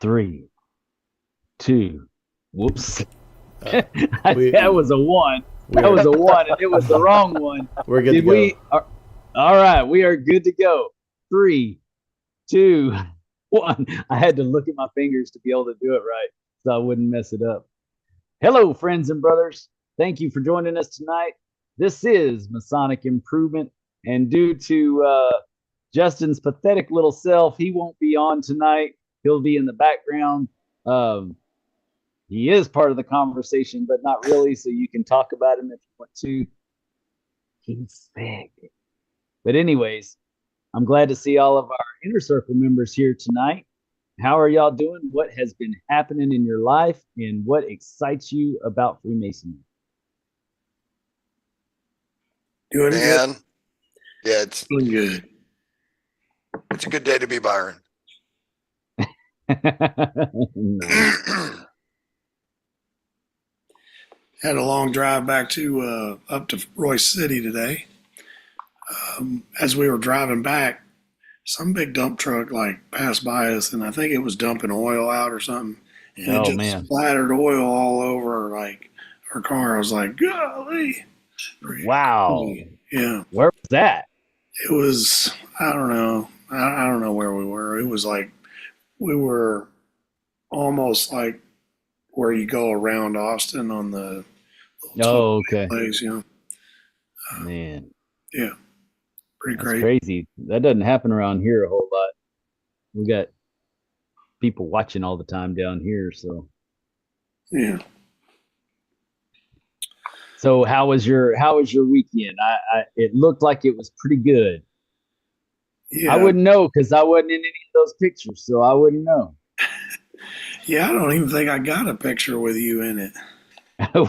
3, 2. Whoops. Uh, That was a 1. That was a 1, and it was the wrong one. We're good Did to we? go. All right, we are good to go. 3, 2, 1. I had to look at my fingers to be able to do it right, so I wouldn't mess it up. Hello, friends and brothers. Thank you for joining us tonight. This is Masonic Improvement, and due to Justin's pathetic little self, he won't be on tonight. He'll be in the background. He is part of the conversation, but not really, so you can talk about him if you want to. He's big. But anyways, I'm glad to see all of our Inner Circle members here tonight. How are y'all doing? What has been happening in your life, and what excites you about Freemasonry? Doing good. Man, yeah, it's Doing good. a good day to be Byron. Nice. Had a long drive back to up to Royce City today. As we were driving back, some big dump truck passed by us, and I think it was dumping oil out or something, and it just Man. splattered oil all over our car. I was like, golly! Wow. Yeah, Where was that? it was. I don't know. I don't know where we were. It was like we were almost like where you go around Austin on the Oh, okay. place. You know, Man, yeah, pretty that's great. crazy. That doesn't happen around here a whole lot. We got people watching all the time down here, so. Yeah. So how was your weekend? It looked like it was pretty good. Yeah. I wouldn't know because I wasn't in any of those pictures, so I wouldn't know. Yeah, I don't even think I got a picture with you in it.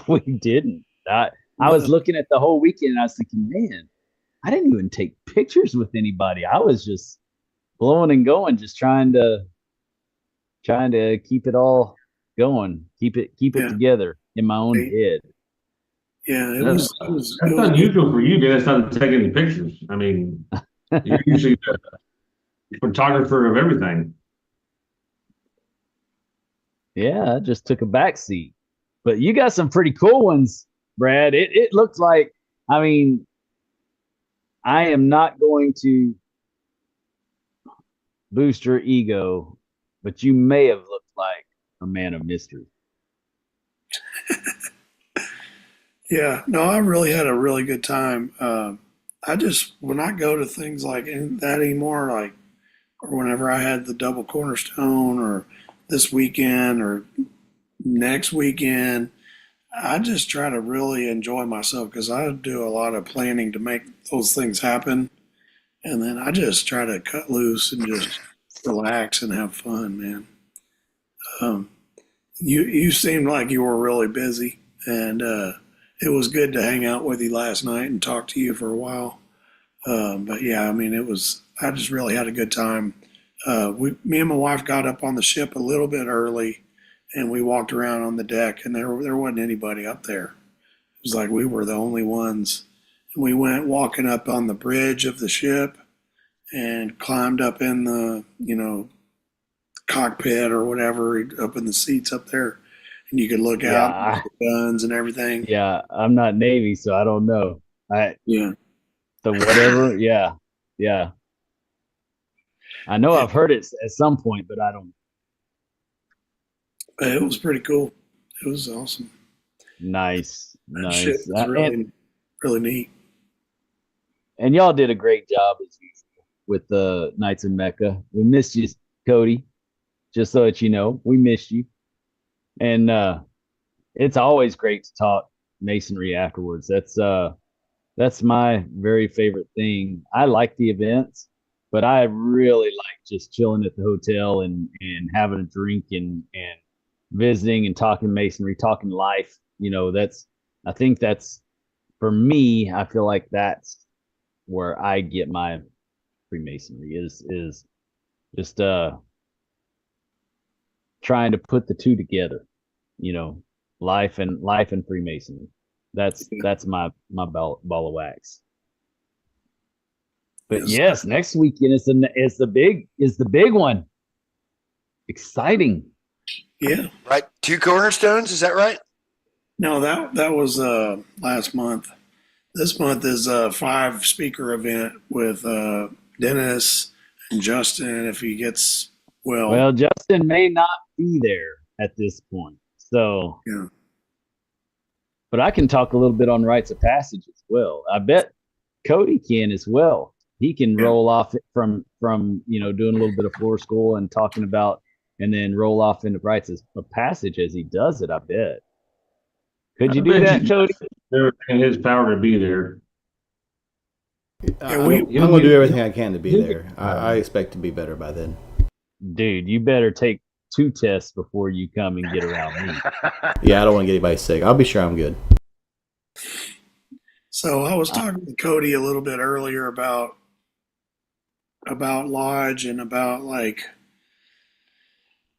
We didn't. I was looking at the whole weekend and I was thinking, man, I didn't even take pictures with anybody. I was just blowing and going, just trying to keep it all going, keep it Yeah. together in my own head. Yeah, That's unusual for you guys not to take any pictures. I mean, you're usually the photographer of everything. Yeah, I just took a back seat. But you got some pretty cool ones, Brad. It looked like, I mean, I am not going to boost your ego, but you may have looked like a man of mystery. Yeah, no, I really had a really good time. I just, when I go to things like that anymore, or whenever I had the double cornerstone or this weekend or next weekend, I just try to really enjoy myself because I do a lot of planning to make those things happen. And then I just try to cut loose and just relax and have fun, man. You seemed like you were really busy, and it was good to hang out with you last night and talk to you for a while. But yeah, I mean, I just really had a good time. Me and my wife got up on the ship a little bit early, and we walked around on the deck, and there wasn't anybody up there. It was like we were the only ones. And we went walking up on the bridge of the ship and climbed up in the, cockpit or whatever, up in the seats up there, and you could look out at the guns and everything. Yeah, I'm not Navy, so I don't know. Yeah. The whatever, yeah. I know I've heard it at some point, but I don't. But it was pretty cool. It was awesome. Nice. Shit was really, really neat. And y'all did a great job as usual with the Knights of Mecca. We missed you, Cody. Just so that you know, we missed you. And it's always great to talk masonry afterwards. That's my very favorite thing. I like the events, but I really like just chilling at the hotel and having a drink and visiting and talking masonry, talking life. I think that's, for me, I feel like that's where I get my Freemasonry is just trying to put the two together, life and Freemasonry. That's my ball of wax. But yes, next weekend is the big one. Exciting. Yeah. Right. 2 cornerstones. Is that right? No, that was last month. This month is a 5 speaker event with Dennis and Justin if he gets well. Well, Justin may not be there at this point. So, Yeah. but I can talk a little bit on rites of passage as well. I bet Cody can as well. He can Yeah. roll off from doing a little bit of floor school and talking about, and then roll off into rites of passage as he does it. I bet. Could you I do bet that, you Cody? everything in his power to be there. Yeah, I'm gonna do everything I can to be there. I expect to be better by then. Dude, you better take 2 tests before you come and get around me. Yeah, I don't want to get anybody sick. I'll be sure I'm good. So I was talking to Cody a little bit earlier about Lodge and about like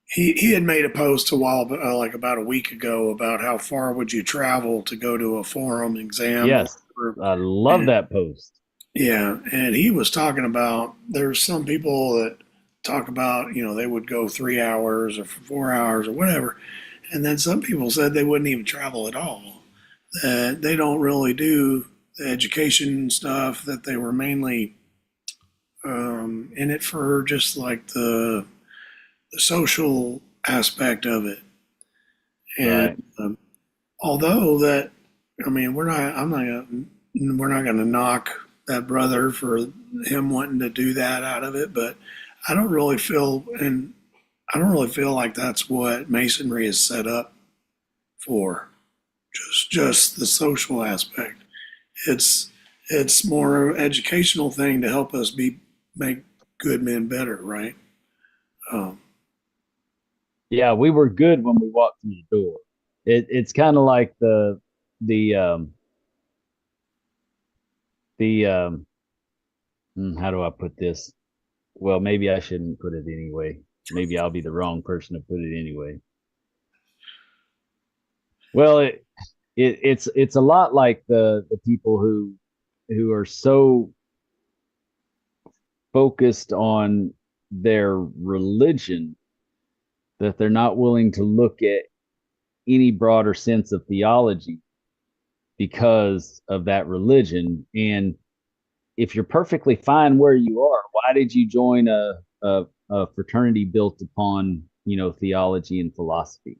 he had made a post a while like about a week ago about how far would you travel to go to a forum exam. Yes, I love that post. Yeah, and he was talking about there's some people that talk about they would go 3 hours or 4 hours or whatever, and then some people said they wouldn't even travel at all. That they don't really do the education stuff. That they were mainly in it for just like the social aspect of it. And Right. although that, I mean, we're not going to knock that brother for him wanting to do that out of it, but I don't really feel, and I don't really feel like that's what Masonry is set up for. Just the social aspect. It's more of an educational thing to help us make good men better, right? Um, Yeah, we were good when we walked through the door. It's kind of like the the how do I put this? Well, maybe I shouldn't put it anyway. Maybe I'll be the wrong person to put it anyway. Well, it's a lot like the people who are so focused on their religion that they're not willing to look at any broader sense of theology because of that religion. And if you're perfectly fine where you are, why did you join a fraternity built upon theology and philosophy?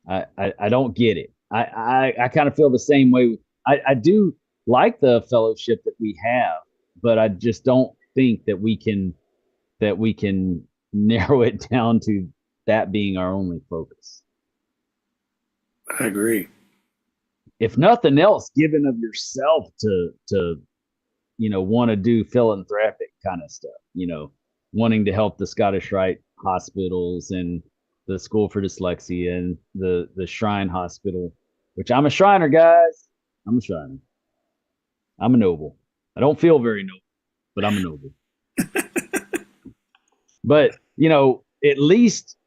I don't get it. I kind of feel the same way. I do like the fellowship that we have, but I just don't think that we can narrow it down to that being our only focus. I agree. If nothing else, giving of yourself to want to do philanthropic kind of stuff, wanting to help the Scottish Rite hospitals and the School for Dyslexia and the Shrine Hospital, which I'm a Shriner, guys. I'm a Shriner. I'm a noble. I don't feel very noble, but I'm a noble. But, at least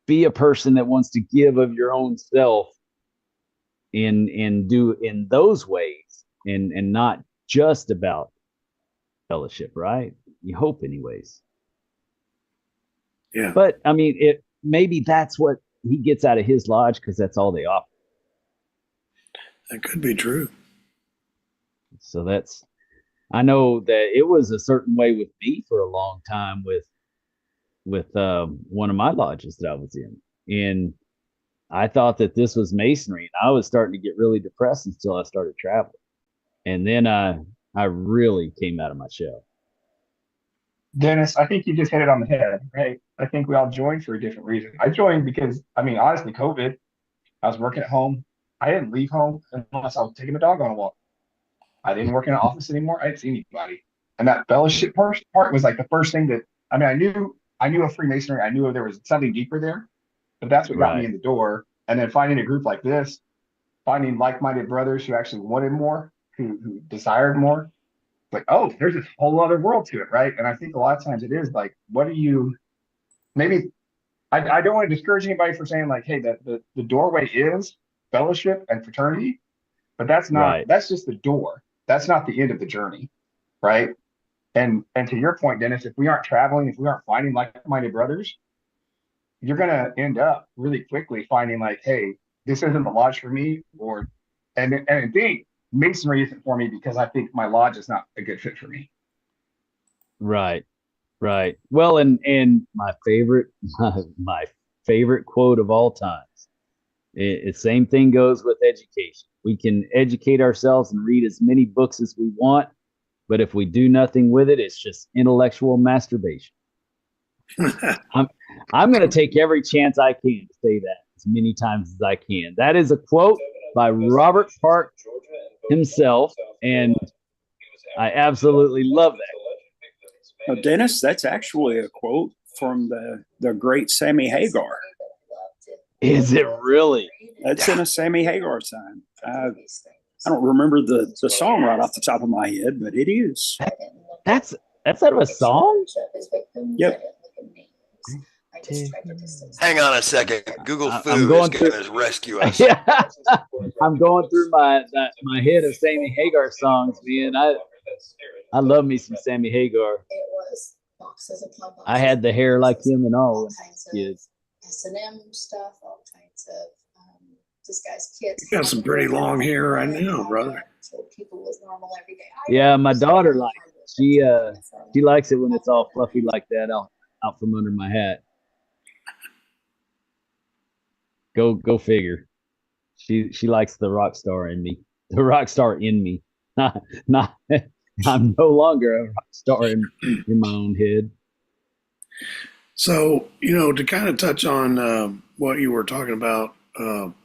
be a person that wants to give of your own self and do in those ways and not just about fellowship, right? You hope anyways. Yeah. But I mean, maybe that's what he gets out of his lodge because that's all they offer. That could be true. So I know that it was a certain way with me for a long time with one of my lodges that I was in. And I thought that this was Masonry, and I was starting to get really depressed until I started traveling. And then I really came out of my shell. Dennis, I think you just hit it on the head, right? I think we all joined for a different reason. I joined because, I mean, honestly, COVID, I was working at home. I didn't leave home unless I was taking the dog on a walk. I didn't work in an office anymore. I didn't see anybody. And that fellowship part was like the first thing that, I mean, I knew of Freemasonry. I knew there was something deeper there, but that's what got me Right. in the door. And then finding a group like this, finding like-minded brothers who actually wanted more, who desired more, like, oh, there's this whole other world to it, right? And I think a lot of times it is like, what do you maybe I don't want to discourage anybody for saying like, hey, the doorway is fellowship and fraternity, but Right. that's just the door. That's not the end of the journey, right? And to your point, Dennis, if we aren't traveling, if we aren't finding like-minded brothers, you're gonna end up really quickly finding like, hey, this isn't the lodge for me, or and I think masonry isn't for me because I think my lodge is not a good fit for me. Right. Right. Well, and my favorite my favorite quote of all times. Same thing goes with education. We can educate ourselves and read as many books as we want, but if we do nothing with it, it's just intellectual masturbation. I'm going to take every chance I can to say that as many times as I can. That is a quote by Robert Park himself, and I absolutely love that. Dennis, that's actually a quote from the great Sammy Hagar. Is it really? That's in a Sammy Hagar sign. I don't remember the song right off the top of my head, but it is. That's out of a song? Yep. Hang on a second. Google I'm Foo going is going to rescue us. Yeah, I'm going through my head of Sammy Hagar songs, man. I love me some Sammy Hagar. I had the hair like him and all when I was a kid. S&M stuff, all kinds of this guy's kids. You got some pretty long hair right now, brother. So people was normal every day. Yeah, my daughter likes it. She likes it when it's all fluffy like that out from under my hat. Go figure. She likes the rock star in me. The rock star in me. Not I'm no longer a rock star in my own head. So, to kind of touch on what you were talking about, when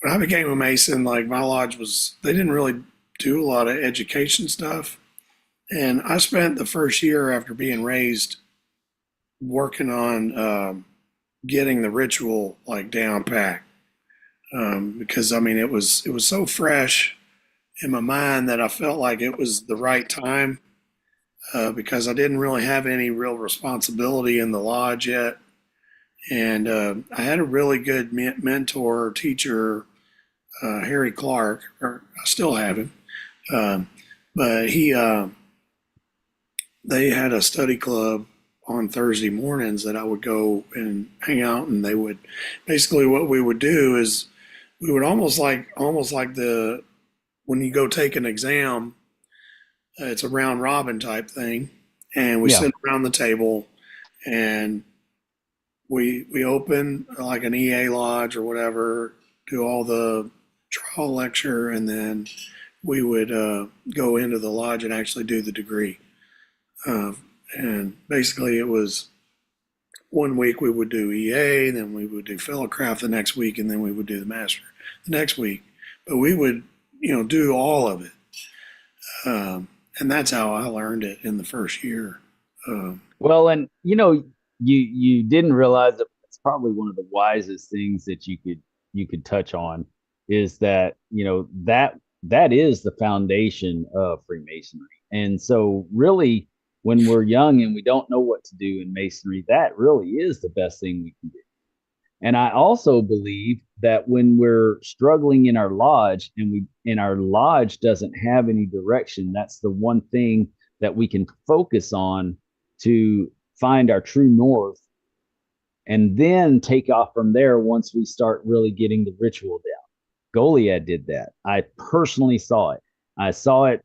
I became a Mason, like my lodge they didn't really do a lot of education stuff. And I spent the first year after being raised working on getting the ritual like down pat. Because it was so fresh in my mind that I felt like it was the right time. Because I didn't really have any real responsibility in the lodge yet. And I had a really good mentor, teacher, Harry Clark, or I still have him. But they had a study club on Thursday mornings that I would go and hang out, and they would, basically what we would do is we would almost like when you go take an exam, it's a round robin type thing, and we sit around the table and we open like an EA lodge or whatever, do all the trial lecture, and then we would go into the lodge and actually do the degree. And basically it was 1 week we would do EA, then we would do fellowcraft the next week, and then we would do the master the next week. But we would, do all of it. And that's how I learned it in the first year. Well, and you didn't realize that it's probably one of the wisest things that you could touch on is that that is the foundation of Freemasonry. And so really when we're young and we don't know what to do in Masonry, that really is the best thing we can do. And I also believe that when we're struggling in our lodge and our lodge doesn't have any direction, that's the one thing that we can focus on to find our true north, and then take off from there once we start really getting the ritual down. Goliad did that. I personally saw it. I saw it,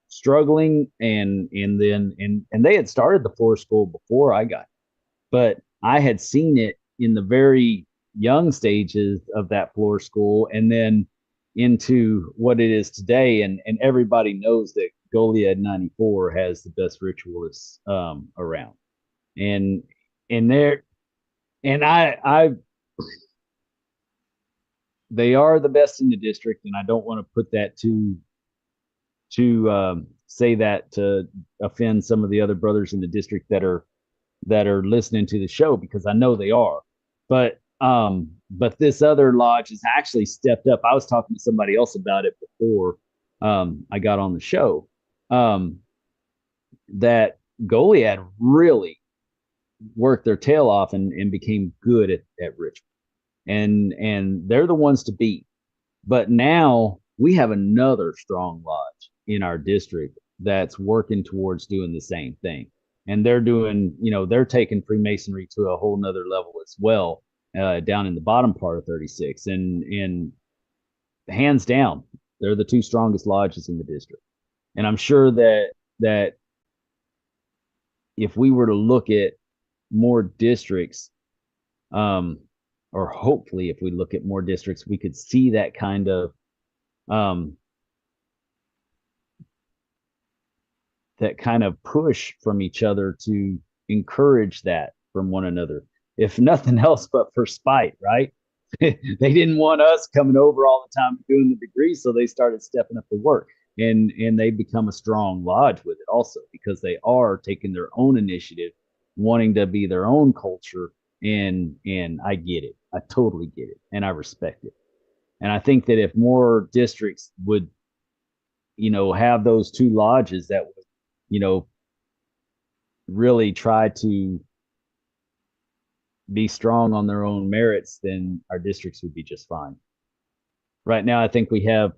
struggling, and they had started the floor school before I got it. But I had seen it in the very young stages of that floor school, and then into what it is today. And everybody knows that Goliad 94 has the best ritualists around. And they are the best in the district, and I don't want to put that to say that to offend some of the other brothers in the district that are listening to the show, because I know they are. But this other lodge has actually stepped up. I was talking to somebody else about it before I got on the show. That Goliad really worked their tail off and became good at ritual. And they're the ones to beat. But now we have another strong lodge in our district that's working towards doing the same thing. And they're doing, they're taking Freemasonry to a whole nother level as well, down in the bottom part of 36. And hands down, they're the two strongest lodges in the district. And I'm sure that if we were to look at more districts, or hopefully if we look at more districts, we could see that kind of push from each other to encourage that from one another, if nothing else but for spite, right? They didn't want us coming over all the time doing the degree, so they started stepping up to work, and they become a strong lodge with it also, because they are taking their own initiative, wanting to be their own culture. And I get it. I totally get it, and I respect it. And I think that if more districts would, have those two lodges that would, really try to be strong on their own merits, then our districts would be just fine. Right now, I think we have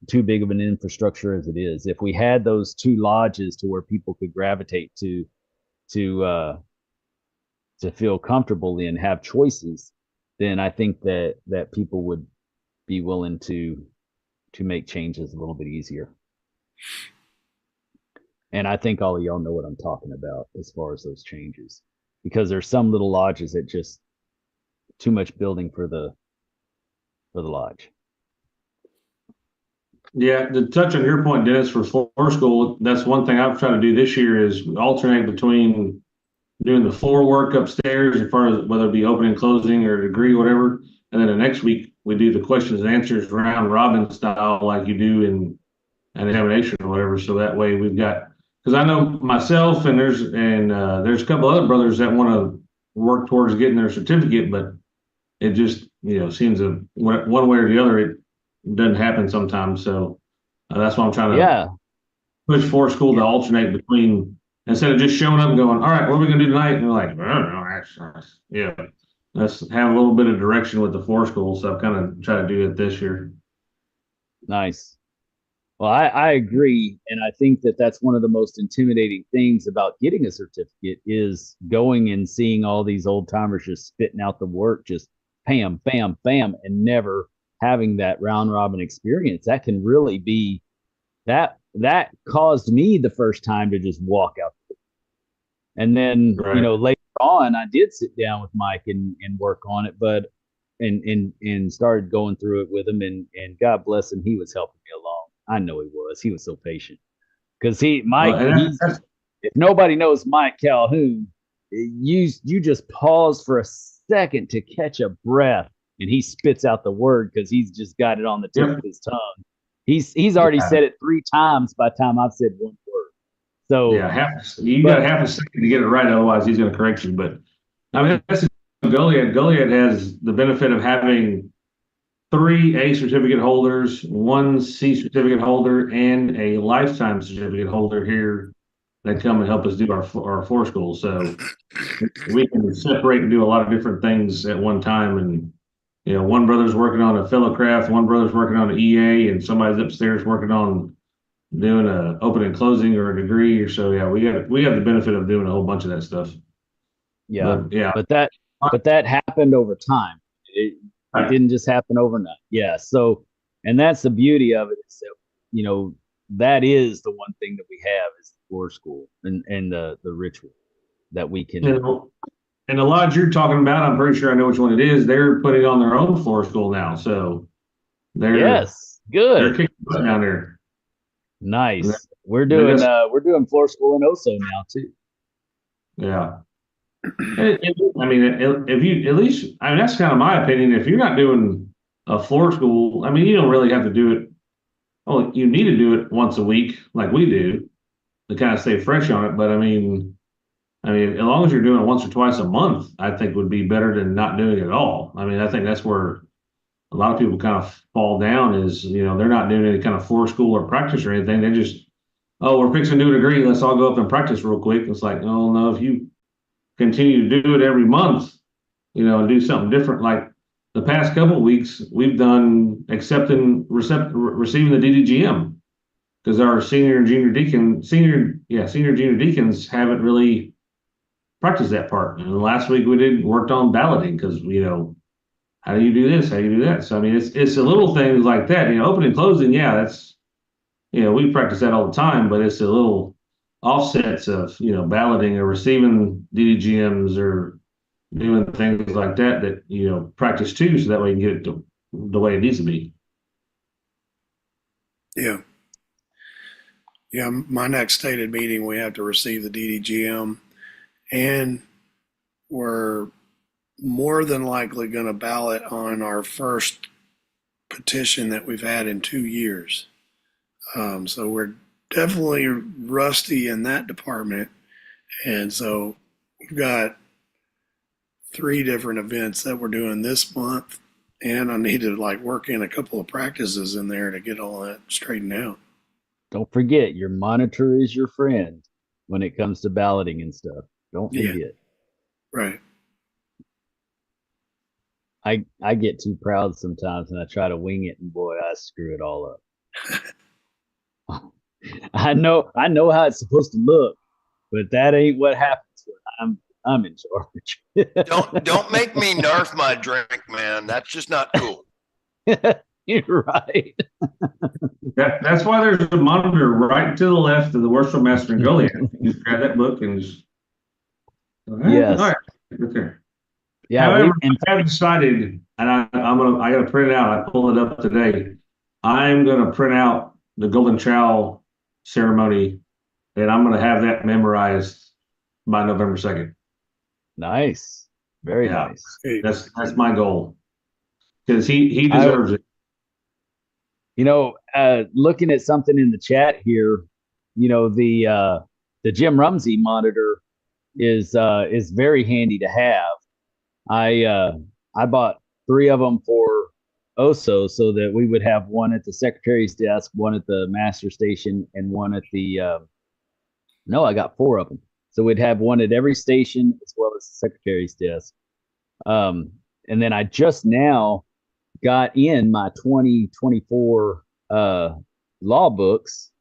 too big of an infrastructure as it is. If we had those two lodges to where people could gravitate to feel comfortable in, have choices, then I think that people would be willing to make changes a little bit easier. And I think all of y'all know what I'm talking about as far as those changes, because there's some little lodges that just too much building for the lodge. Yeah, to touch on your point, Dennis, for floor school, that's one thing I've tried to do this year is alternate between doing the floor work upstairs, as far as whether it be opening, closing, or degree, whatever. And then the next week we do the questions and answers round robin style, like you do in an examination or whatever. So that way we've got, because I know myself and there's a couple other brothers that want to work towards getting their certificate, but it just, seems one way or the other, it doesn't happen sometimes. So that's why I'm trying to push for school to alternate between, instead of just showing up and going, all right, what are we going to do tonight? And they're like, I don't know, yeah, let's have a little bit of direction with the floor school. So I've kind of tried to do it this year. Nice. Well, I agree. And I think that that's one of the most intimidating things about getting a certificate is going and seeing all these old timers just spitting out the work, just bam, bam, bam, and never having that round robin experience. That can really be that caused me the first time to just walk out. And then, later on, I did sit down with Mike and work on it, but and started going through it with him, and God bless him, he was helping me along. I know he was. He was so patient, because Mike, if nobody knows Mike Calhoun, you just pause for a second to catch a breath, and he spits out the word because he's just got it on the tip of his tongue. He's already said it 3 times by the time I've said one word. So you got half a second to get it right, otherwise he's going to correct you. But I mean, that's Goliad. Goliad has the benefit of having 3 A certificate holders, 1 C certificate holder, and a lifetime certificate holder here that come and help us do our floor school. So we can separate and do a lot of different things at one time. And one brother's working on a fellow craft, one brother's working on an EA, and somebody's upstairs working on doing a open and closing or a degree or so. Yeah, we have the benefit of doing a whole bunch of that stuff. But that happened over time. It didn't just happen overnight. Yeah. So, and that's the beauty of it, is that, that is the one thing that we have is the floor school and the ritual that we can. And the lodge you're talking about, I'm pretty sure I know which one it is. They're putting on their own floor school now. So good. They're kicking butt down there. Nice. We're doing floor school in Oso now too. Yeah. I mean, if you at least, I mean, that's kind of my opinion. If you're not doing a floor school, I mean, you don't really have to do it. Oh, you need to do it once a week, like we do, to kind of stay fresh on it. But I mean, as long as you're doing it once or twice a month, I think would be better than not doing it at all. I mean, I think that's where a lot of people kind of fall down is, they're not doing any kind of floor school or practice or anything. They just, we're fixing to do a degree. Let's all go up and practice real quick. It's like, oh no, if you continue to do it every month, and do something different. Like the past couple of weeks, we've done receiving the DDGM, because our senior and junior junior deacons haven't really practiced that part. And last week we worked on balloting because, how do you do this? How do you do that? So, I mean, it's a little things like that, opening and closing. Yeah, that's, we practice that all the time, but it's a little offsets of, balloting or receiving DDGMs or doing things like that, practice too, so that way you can get it to the way it needs to be. Yeah. Yeah. My next stated meeting, we have to receive the DDGM, and we're more than likely going to ballot on our first petition that we've had in 2 years. So we're definitely rusty in that department. And so we've got 3 different events that we're doing this month. And I need to work in a couple of practices in there to get all that straightened out. Don't forget, your monitor is your friend when it comes to balloting and stuff. Don't forget. Yeah. Right. I get too proud sometimes and I try to wing it, and boy, I screw it all up. I know how it's supposed to look, but that ain't what happens when I'm in charge. Don't make me nerf my drink, man. That's just not cool. You're right. That's why there's a monitor right to the left of the Worship Master and Goliath. You just grab that book and just yes. All right, right there. Yeah, however, I have decided, and I got to print it out. I pulled it up today. I'm gonna print out the Golden Trowel ceremony, and I'm gonna have that memorized by November 2nd. Nice, very nice. That's my goal, because he deserves it. Looking at something in the chat here, the Jim Rumsey monitor is very handy to have. I bought 3 of them for OSO so that we would have one at the secretary's desk, one at the master station, and one at the no, I got 4 of them. So we'd have one at every station as well as the secretary's desk. And then I just now got in my 2024 law books.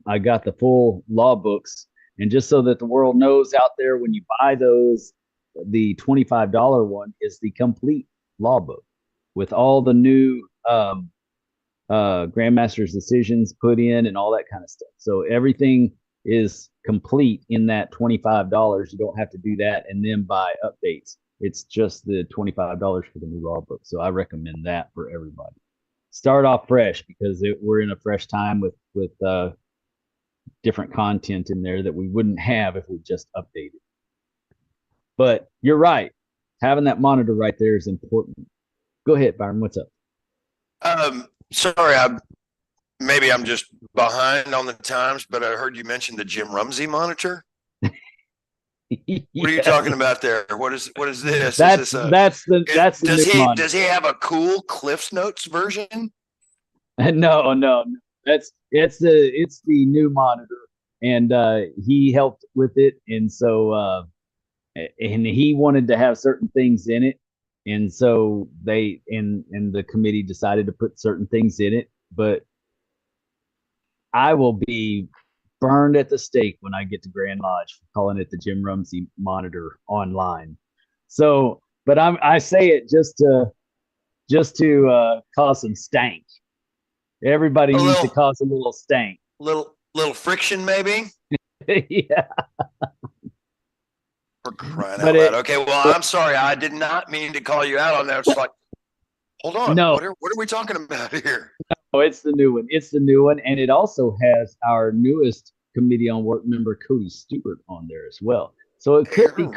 I got the full law books, and just so that the world knows out there, when you buy those, the $25 one is the complete law book with all the new Grandmaster's decisions put in and all that kind of stuff. So everything is complete in that $25. You don't have to do that and then buy updates. It's just the $25 for the new law book. So I recommend that for everybody. Start off fresh, because we're in a fresh time with different content in there that we wouldn't have if we just updated. But you're right. Having that monitor right there is important. Go ahead, Byron. What's up? Sorry, maybe I'm just behind on the times, but I heard you mention the Jim Rumsey monitor. Yes. What are you talking about there? What is this? That's the does he have a cool Cliff's Notes version? No. It's the new monitor, and he helped with it, and so and he wanted to have certain things in it, and so they and the committee decided to put certain things in it. But I will be burned at the stake when I get to Grand Lodge for calling it the Jim Rumsey monitor online. So, but I say it just to cause some stank. Everybody needs to cause a little stank. Little friction, maybe. Yeah. For crying out loud. Okay, well, I'm sorry. I did not mean to call you out on that. It's like, hold on. No. What are we talking about here? No, it's the new one. It's the new one. And it also has our newest Committee on Work member, Cody Stewart, on there as well. So it could be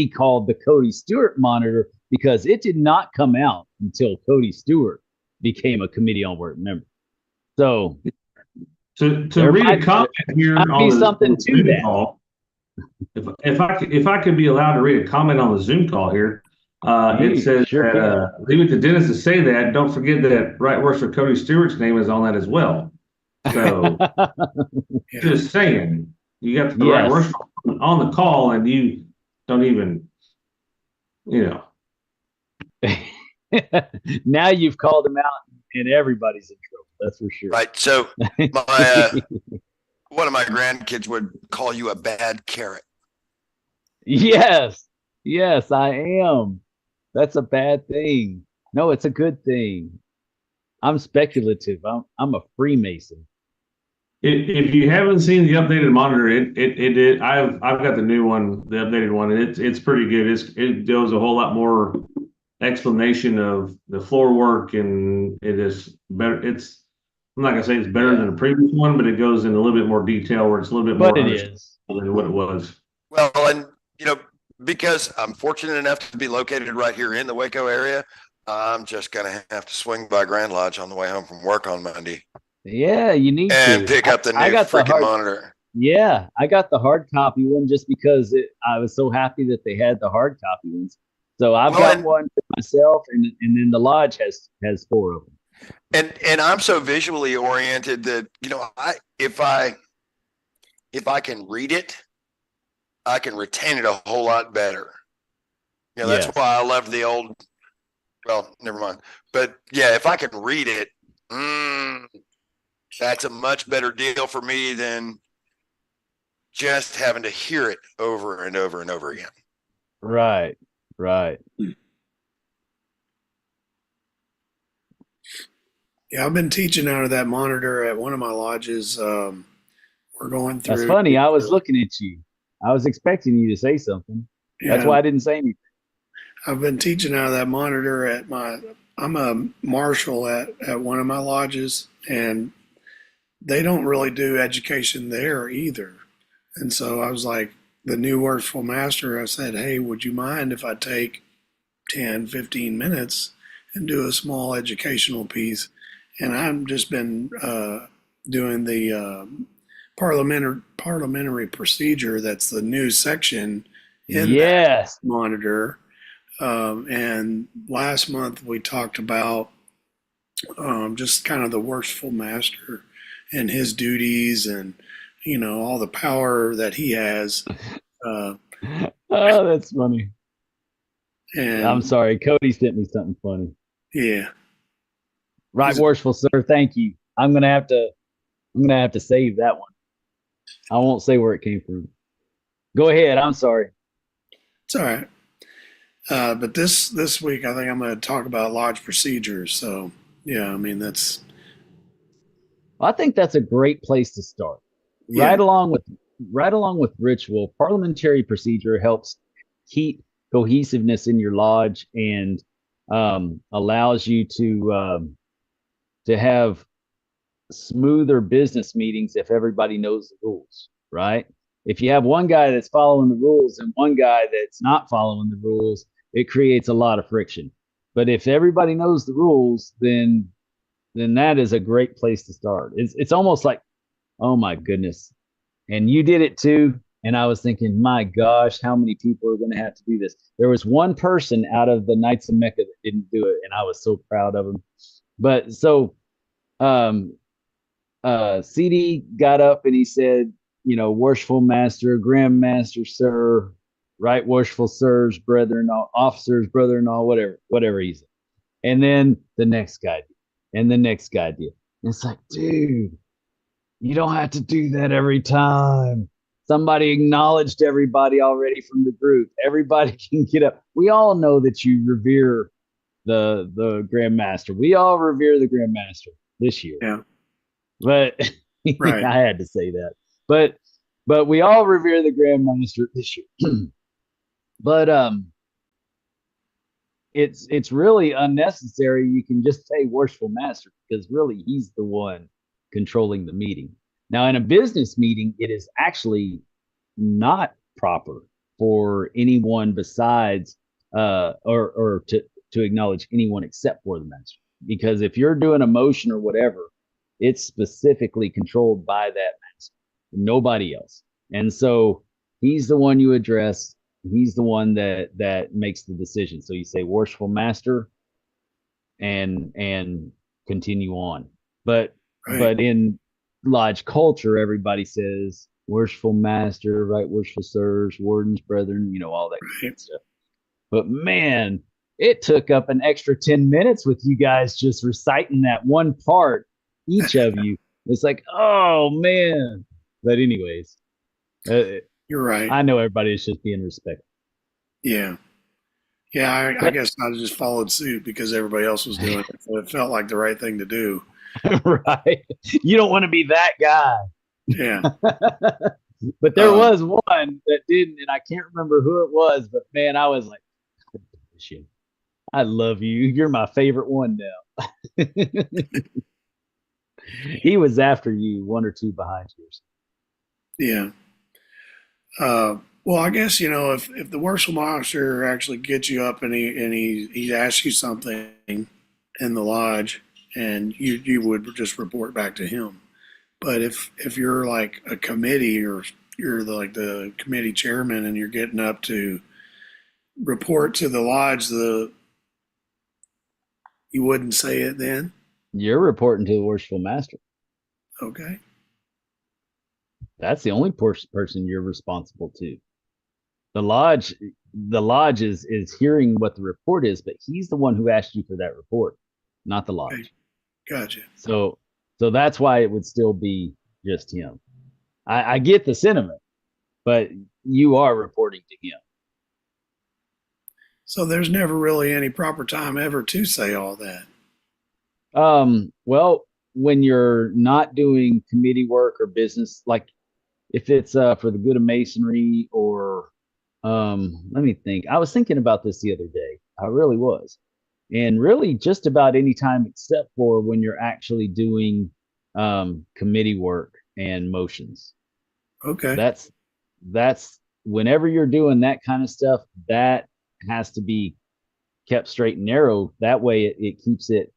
called the Cody Stewart monitor, because it did not come out until Cody Stewart became a Committee on Work member. So to read a comment here on something to Zoom that. Call, if I could be allowed to read a comment on the Zoom call here, it says that, leave it to Dennis to say that. Don't forget that Right Worship Cody Stewart's name is on that as well. So just saying, you got the Right Worship on the call, and you don't even, Now you've called him out, and everybody's in trouble. That's for sure. Right. So my one of my grandkids would call you a bad carrot. Yes, yes, I am. That's a bad thing. No, it's a good thing. I'm speculative. I'm a Freemason. If you haven't seen the updated monitor, I've got the new one, the updated one, and it's pretty good. It does a whole lot more explanation of the floor work, and it is better. I'm not gonna say it's better than the previous one, but it goes in a little bit more detail where it's a little bit more But it is. than what it was. Well, and because I'm fortunate enough to be located right here in the Waco area, I'm just gonna have to swing by Grand Lodge on the way home from work on Monday Yeah, you need and to. pick up the new freaking monitor. Yeah, I got the hard copy one just because I was so happy that they had the hard copy ones. So I've got one for myself, and then the lodge has 4 of them. And I'm so visually oriented that if I can read it, I can retain it a whole lot better. That's why I love the old. Well, never mind. But yeah, if I can read it, that's a much better deal for me than just having to hear it over and over and over again. Right. Yeah, I've been teaching out of that monitor at one of my lodges. We're going through. That's funny. I was looking at you. I was expecting you to say something. Yeah, that's why I didn't say anything. I've been teaching out of that monitor I'm a marshal at one of my lodges, and they don't really do education there either. And so I was like, the new worshipful master, I said, hey, would you mind if I take 10, 15 minutes and do a small educational piece? And I've just been doing the parliamentary procedure. That's the new section in that monitor. And last month we talked about just kind of the worshipful master and his duties and, all the power that he has. Oh, that's funny. And I'm sorry, Cody sent me something funny. Yeah. Right, worshipful sir. Thank you. I'm gonna have to save that one. I won't say where it came from. Go ahead. I'm sorry. It's all right. But this week, I think I'm going to talk about lodge procedures. So yeah, I mean I think that's a great place to start. Yeah. Right along with ritual, parliamentary procedure helps keep cohesiveness in your lodge and allows you to have smoother business meetings if everybody knows the rules, right? If you have one guy that's following the rules and one guy that's not following the rules, it creates a lot of friction. But if everybody knows the rules, then that is a great place to start. It's almost like, oh my goodness. And you did it too. And I was thinking, my gosh, how many people are going to have to do this? There was one person out of the Knights of Mecca that didn't do it, and I was so proud of him. But so CD got up and he said, worshipful master, grand master, sir, right, worshipful sirs, brethren-in-all, officers, brother-in-all, whatever he said. And then the next guy did, and the next guy did. And it's like, dude, you don't have to do that every time. Somebody acknowledged everybody already from the group. Everybody can get up. We all know that you revere the Grand Master. We all revere the Grand Master this year. Yeah. But right. I had to say that. But we all revere the Grand Master this year. But it's really unnecessary. You can just say worshipful master because really he's the one controlling the meeting. Now, in a business meeting, it is actually not proper for anyone besides or to acknowledge anyone except for the master. Because if you're doing a motion or whatever, it's specifically controlled by that master, nobody else. And so he's the one you address. He's the one that makes the decision. So you say worshipful master and continue on. But in lodge culture, everybody says worshipful master, right? Worshipful sirs, wardens, brethren, all that kind of stuff. But man, it took up an extra 10 minutes with you guys just reciting that one part. each of you. It's like, oh man. But anyways, You're right. I know everybody is just being respectful. Yeah. Yeah, I guess I just followed suit because everybody else was doing it. So it felt like the right thing to do. Right. You don't want to be that guy. Yeah. But there was one that didn't, and I can't remember who it was, but man, I was like, I love you. You're my favorite one now. He was after you, one or two behind yours. Yeah. Well, I guess, if the worship officer actually gets you up and he asks you something in the lodge, and you would just report back to him. But if you're like a committee, or you're the committee chairman, and you're getting up to report to the lodge, you wouldn't say it then? You're reporting to the worshipful master. Okay. That's the only person you're responsible to. The lodge is hearing what the report is, but he's the one who asked you for that report, not the lodge. Okay. Gotcha. So that's why it would still be just him. I get the sentiment, but you are reporting to him. So there's never really any proper time ever to say all that. Well, when you're not doing committee work or business, like if it's for the good of Masonry, or let me think. I was thinking about this the other day. I really was. And really just about any time except for when you're actually doing committee work and motions. Okay. That's whenever you're doing that kind of stuff, that has to be kept straight and narrow. That way it keeps it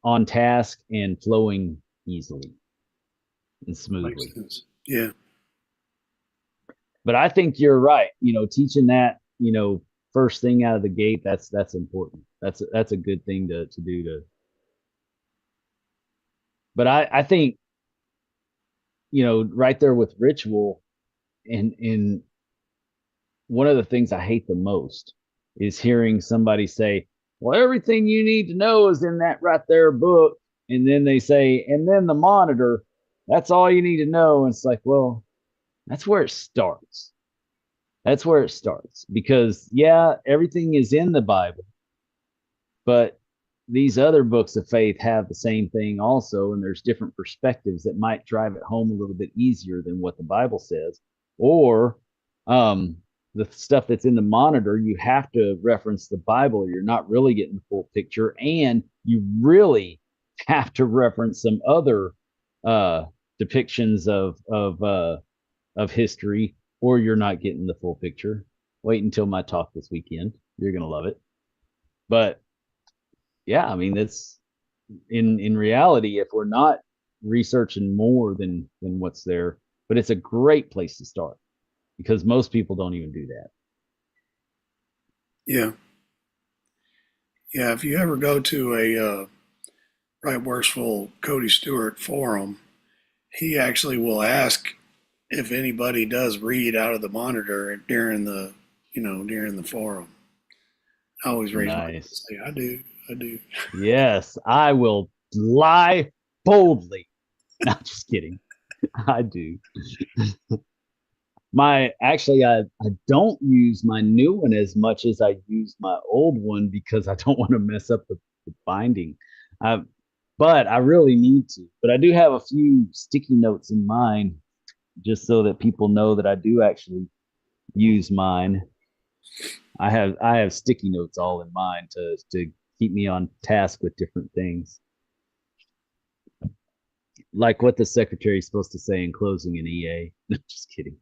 on task and flowing easily and smoothly. Makes sense. Yeah. But I think you're right. Teaching that, first thing out of the gate, that's important. That's a good thing to do. But I think, right there with ritual, and one of the things I hate the most is hearing somebody say, well, everything you need to know is in that right there book. And then they say, and then the monitor, that's all you need to know. And it's like, well, that's where it starts. That's where it starts, because yeah, everything is in the Bible, but these other books of faith have the same thing also. And there's different perspectives that might drive it home a little bit easier than what the Bible says. Or the stuff that's in the monitor, you have to reference the Bible. You're not really getting the full picture. And you really have to reference some other depictions of history, or you're not getting the full picture. Wait until my talk this weekend. You're going to love it. But yeah, I mean, that's in reality, if we're not researching more than what's there, but it's a great place to start, because most people don't even do that. Yeah. Yeah. If you ever go to a Right Worshipful Cody Stewart forum, he actually will ask if anybody does read out of the monitor during the forum. I always raise my hand and say, I do. Yes, I will lie boldly. No, just kidding. I do. I don't use my new one as much as I use my old one, because I don't want to mess up the binding. But I really need to. But I do have a few sticky notes in mine, just so that people know that I do actually use mine. I have sticky notes all in mine to keep me on task with different things, like what the secretary is supposed to say in closing an EA. No, just kidding.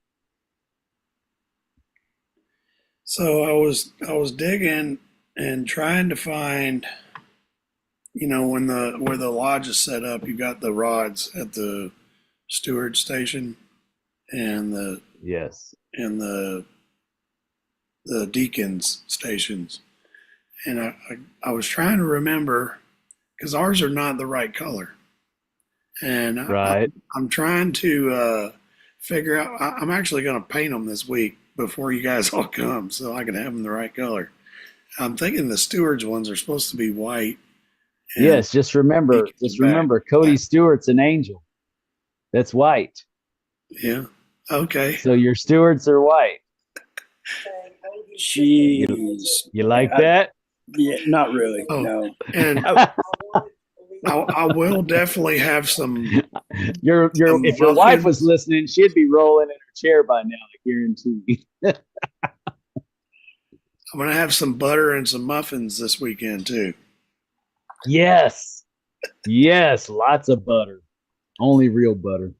So I was digging and trying to find, where the lodge is set up, you got the rods at the steward station, and the deacons stations. And I was trying to remember, because ours are not the right color. And right. I'm trying to figure out, I'm actually going to paint them this week before you guys all come, so I can have them the right color. I'm thinking the stewards ones are supposed to be white, And Yes, just remember, he came back. Cody Stewart's an angel. That's white. Yeah. Okay. So your stewards are white. Jeez. You like that? Yeah, not really. Oh, No. and I will definitely have some. Your if your wife was listening, she'd be rolling in her chair by now, I guarantee. I'm going to have some butter and some muffins this weekend too. Yes. Yes, lots of butter. Only real butter.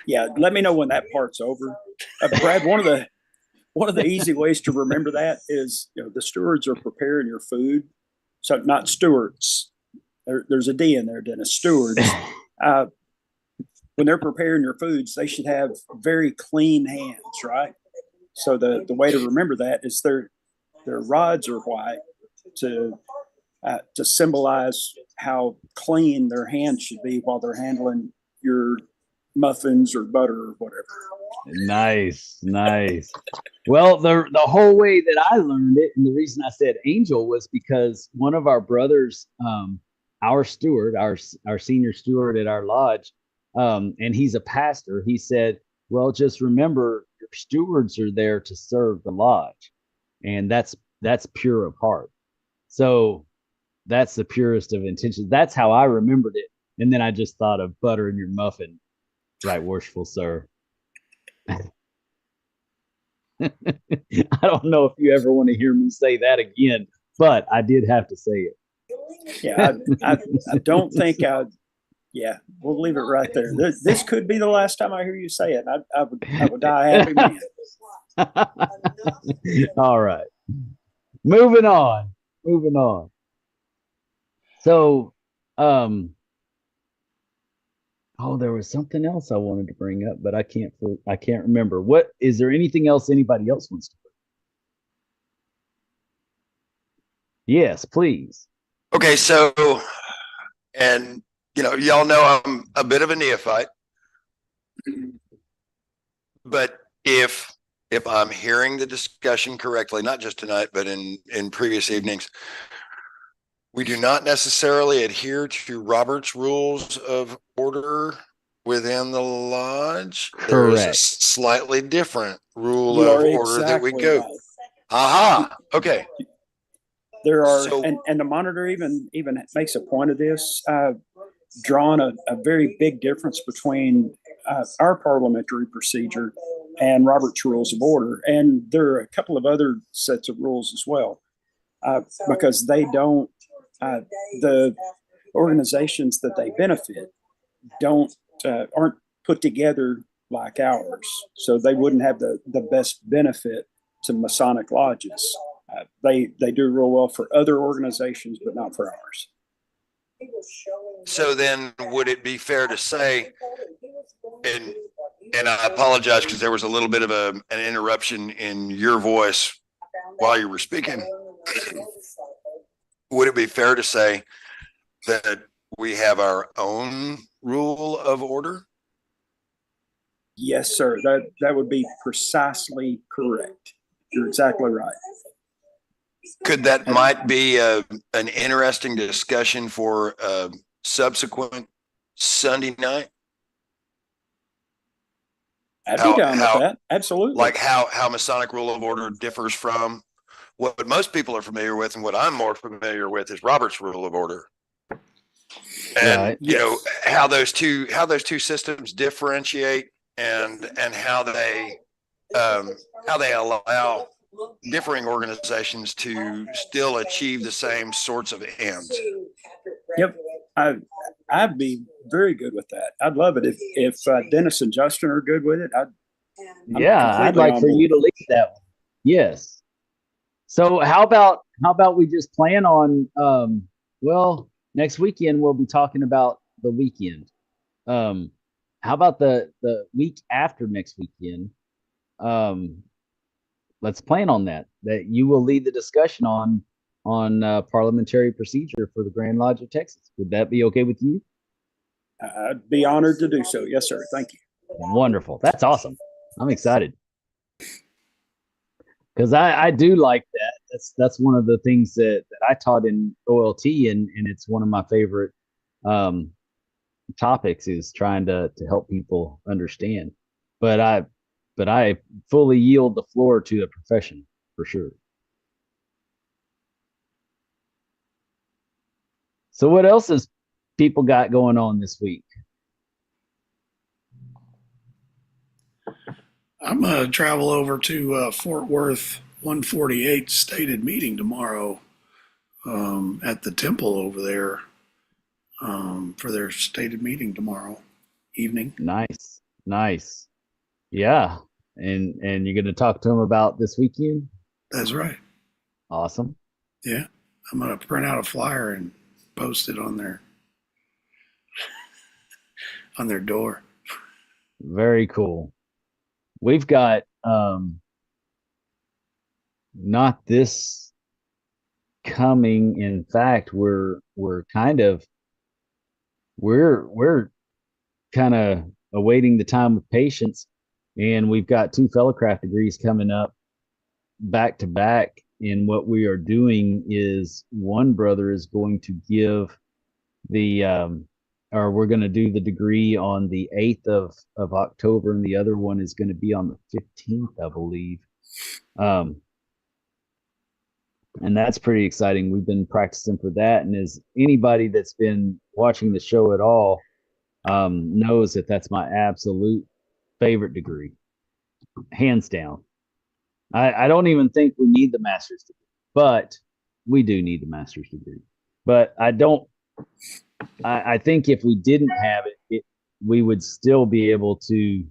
Yeah, let me know when that part's over. Brad, one of the easy ways to remember that is, the stewards are preparing your food. So not stewards. There's a D in there, Dennis. Stewards. When they're preparing your foods, they should have very clean hands, right? So the way to remember that is their rods are white to symbolize how clean their hands should be while they're handling your muffins or butter or whatever. Nice. Well, the whole way that I learned it, and the reason I said angel was because one of our brothers, our steward, our senior steward at our lodge, and he's a pastor. He said, "Well, just remember, your stewards are there to serve the lodge, and that's pure of heart. So that's the purest of intentions." That's how I remembered it, and then I just thought of butter in your muffin, right, worshipful sir. I don't know if you ever want to hear me say that again, but I did have to say it. Yeah, I don't think yeah, we'll leave it right there. This could be the last time I hear you say it. I would die a happy man. All right. Moving on. So, there was something else I wanted to bring up, but I can't remember. What is there anything else anybody else wants to bring? Yes, please. Okay, so, and y'all know I'm a bit of a neophyte, but if I'm hearing the discussion correctly, not just tonight, but in previous evenings, we do not necessarily adhere to Robert's rules of order within the lodge. Correct. There is a slightly different rule of order that we go. Right. Aha. Okay. There are, and the monitor even makes a point of this, drawn a very big difference between our parliamentary procedure and Robert's Rules of Order. And there are a couple of other sets of rules as well, because they don't, the organizations that they benefit aren't put together like ours. So they wouldn't have the best benefit to Masonic lodges. They do real well for other organizations, but not for ours. So then would it be fair to say, and I apologize because there was a little bit of an interruption in your voice while you were speaking. Would it be fair to say that we have our own rule of order? Yes, sir. That would be precisely correct. You're exactly right. Could that might be an interesting discussion for a subsequent Sunday night? I'd be down with that. Absolutely. Like how Masonic rule of order differs from what most people are familiar with, and what I'm more familiar with is Robert's rule of order. And how those two systems differentiate and how they allow differing organizations to still achieve the same sorts of ends. Yep. I'd be very good with that. I'd love it if Dennis and Justin are good with it. I'd like for you to lead that one. Yes. So how about we just plan on next weekend we'll be talking about the weekend. How about the week after next weekend? Let's plan on that you will lead the discussion on parliamentary procedure for the Grand Lodge of Texas. Would that be okay with you? I'd be honored to do so. Yes, sir. Thank you. Wonderful. That's awesome. I'm excited because I do like that. that's one of the things that I taught in OLT, and it's one of my favorite topics is trying to help people understand. But I fully yield the floor to the profession for sure. So what else has people got going on this week? I'm going to travel over to Fort Worth 148 stated meeting tomorrow at the temple over there for their stated meeting tomorrow evening. Nice, nice. Yeah. And you're going to talk to them about this weekend? That's right. Awesome. Yeah. I'm going to print out a flyer and post it on their door. Very cool. We've got not this coming. In fact, we're kind of awaiting the time with patience, and we've got 2 fellowcraft degrees coming up back to back. And what we are doing is one brother is going to give the or we're going to do the degree on the 8th of October, and the other one is going to be on the 15th, I believe. And that's pretty exciting. We've been practicing for that. And as anybody that's been watching the show at all knows that that's my absolute favorite degree, hands down. I don't even think we need the master's degree, but we do need the master's degree. But I think if we didn't have it, we would still be able to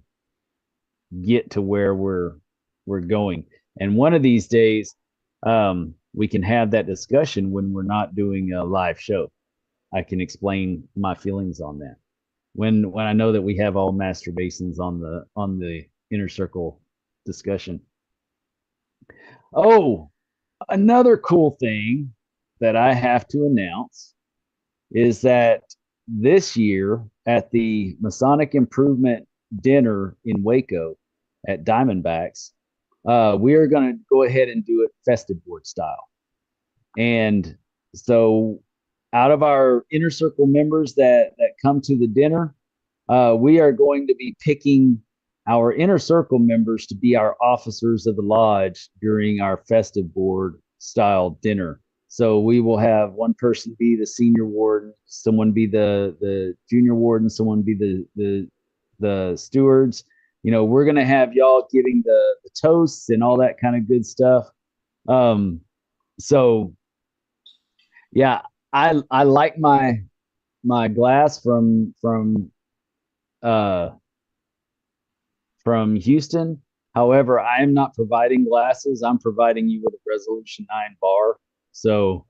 get to where we're going. And one of these days, we can have that discussion when we're not doing a live show. I can explain my feelings on that. When I know that we have all master basins on the inner circle discussion. Oh, another cool thing that I have to announce is that this year at the Masonic Improvement Dinner in Waco at Diamondbacks, we are going to go ahead and do it festive board style. And so out of our inner circle members that come to the dinner, we are going to be picking our inner circle members to be our officers of the lodge during our festive board style dinner. So we will have one person be the senior warden, someone be the junior warden, someone be the stewards. You know, we're going to have y'all giving the toasts and all that kind of good stuff. So yeah, I like my glass from Houston. However, I am not providing glasses. I'm providing you with a Resolution 9 bar. So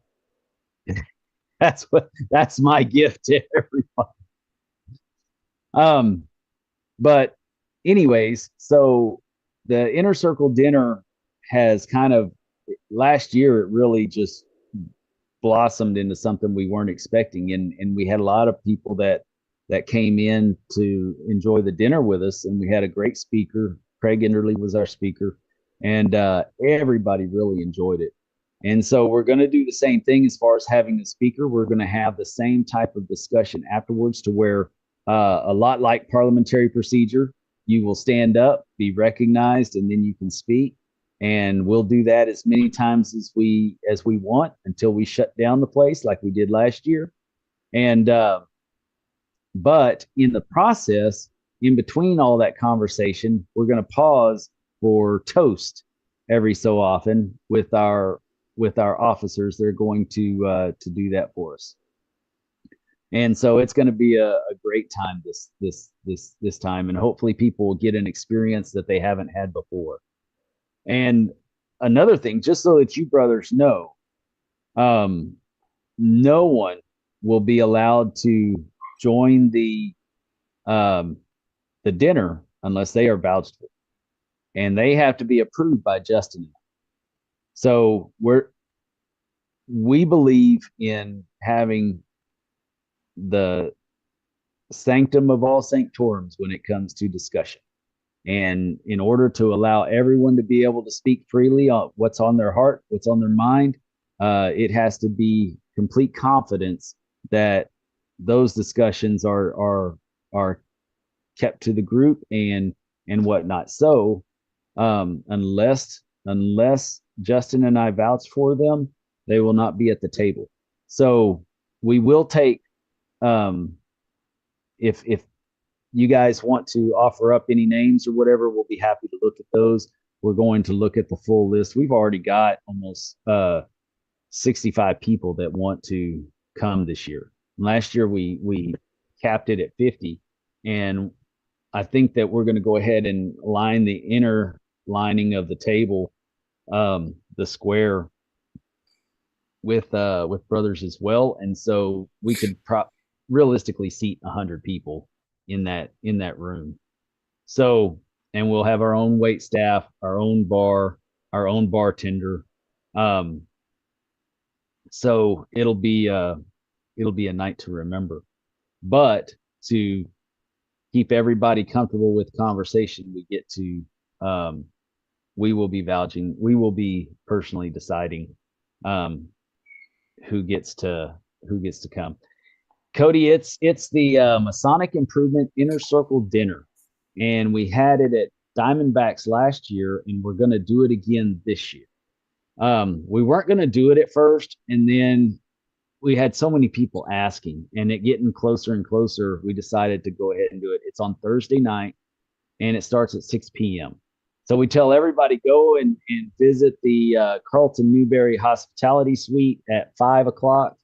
that's my gift to everyone. But anyways, so the inner circle dinner has kind of, last year it really just blossomed into something we weren't expecting, and we had a lot of people that came in to enjoy the dinner with us, and we had a great speaker. Craig Enderly was our speaker, and everybody really enjoyed it. And so we're going to do the same thing as far as having the speaker. We're going to have the same type of discussion afterwards, to where a lot like parliamentary procedure, you will stand up, be recognized, and then you can speak. And we'll do that as many times as we want until we shut down the place, like we did last year. And but in the process, in between all that conversation, we're going to pause for toast every so often with our officers. They're going to do that for us. And so it's going to be a great time this time, and hopefully people will get an experience that they haven't had before. And another thing, just so that you brothers know, no one will be allowed to join the dinner unless they are vouched for, and they have to be approved by Justin. So we believe in having the sanctum of all sanctorums when it comes to discussion. And in order to allow everyone to be able to speak freely on what's on their heart, what's on their mind, it has to be complete confidence that those discussions are kept to the group and whatnot. So unless Justin and I vouch for them, they will not be at the table. So we will take if you guys want to offer up any names or whatever, we'll be happy to look at those. We're going to look at the full list. We've already got almost 65 people that want to come this year. Last year we capped it at 50, and I think that we're going to go ahead and line the inner lining of the table, the square, with brothers as well, and so we could realistically seat 100 people in that room. So, and we'll have our own wait staff, our own bar, our own bartender. So it'll be a night to remember. But to keep everybody comfortable with conversation, we will be personally deciding who gets to come. Cody, it's the Masonic Improvement Inner Circle Dinner, and we had it at Diamondbacks last year, and we're going to do it again this year. We weren't going to do it at first, and then we had so many people asking, and it getting closer and closer, we decided to go ahead and do it. It's on Thursday night, and it starts at 6 p.m. So we tell everybody go and visit the Carlton Newberry Hospitality Suite at 5 o'clock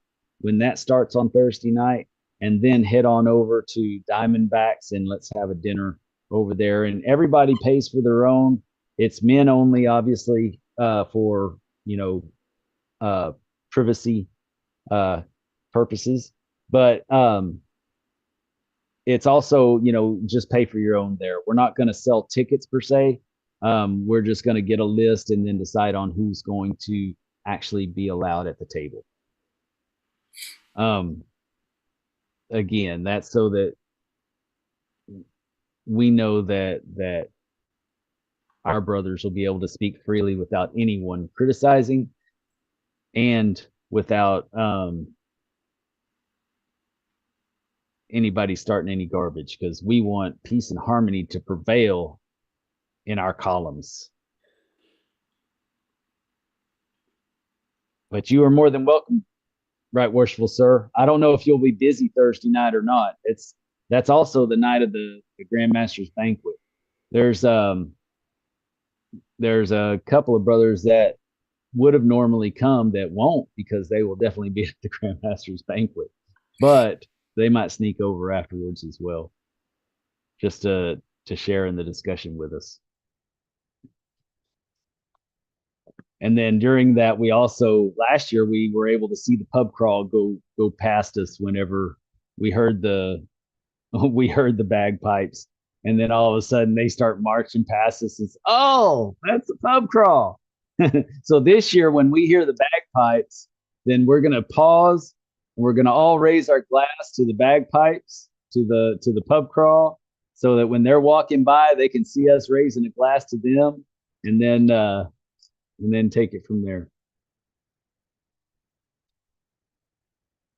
when that starts on Thursday night, and then head on over to Diamondbacks and let's have a dinner over there. And everybody pays for their own. It's men only, obviously, for privacy purposes, but it's also just pay for your own there. We're not going to sell tickets per se. We're just going to get a list and then decide on who's going to actually be allowed at the table. Again, that's so that we know that our brothers will be able to speak freely without anyone criticizing and without anybody starting any garbage, because we want peace and harmony to prevail in our columns. But you are more than welcome, right worshipful sir. I don't know if you'll be busy Thursday night or not. That's also the night of the Grand Master's banquet. There's a couple of brothers that would have normally come that won't, because they will definitely be at the Grand Master's banquet, but they might sneak over afterwards as well, just to share in the discussion with us. And then during that, we also, last year, we were able to see the pub crawl go past us whenever we heard the bagpipes, and then all of a sudden they start marching past us. It's, oh, that's the pub crawl. So this year, when we hear the bagpipes, then we're gonna pause. We're gonna all raise our glass to the bagpipes, to the pub crawl, so that when they're walking by, they can see us raising a glass to them, and then take it from there.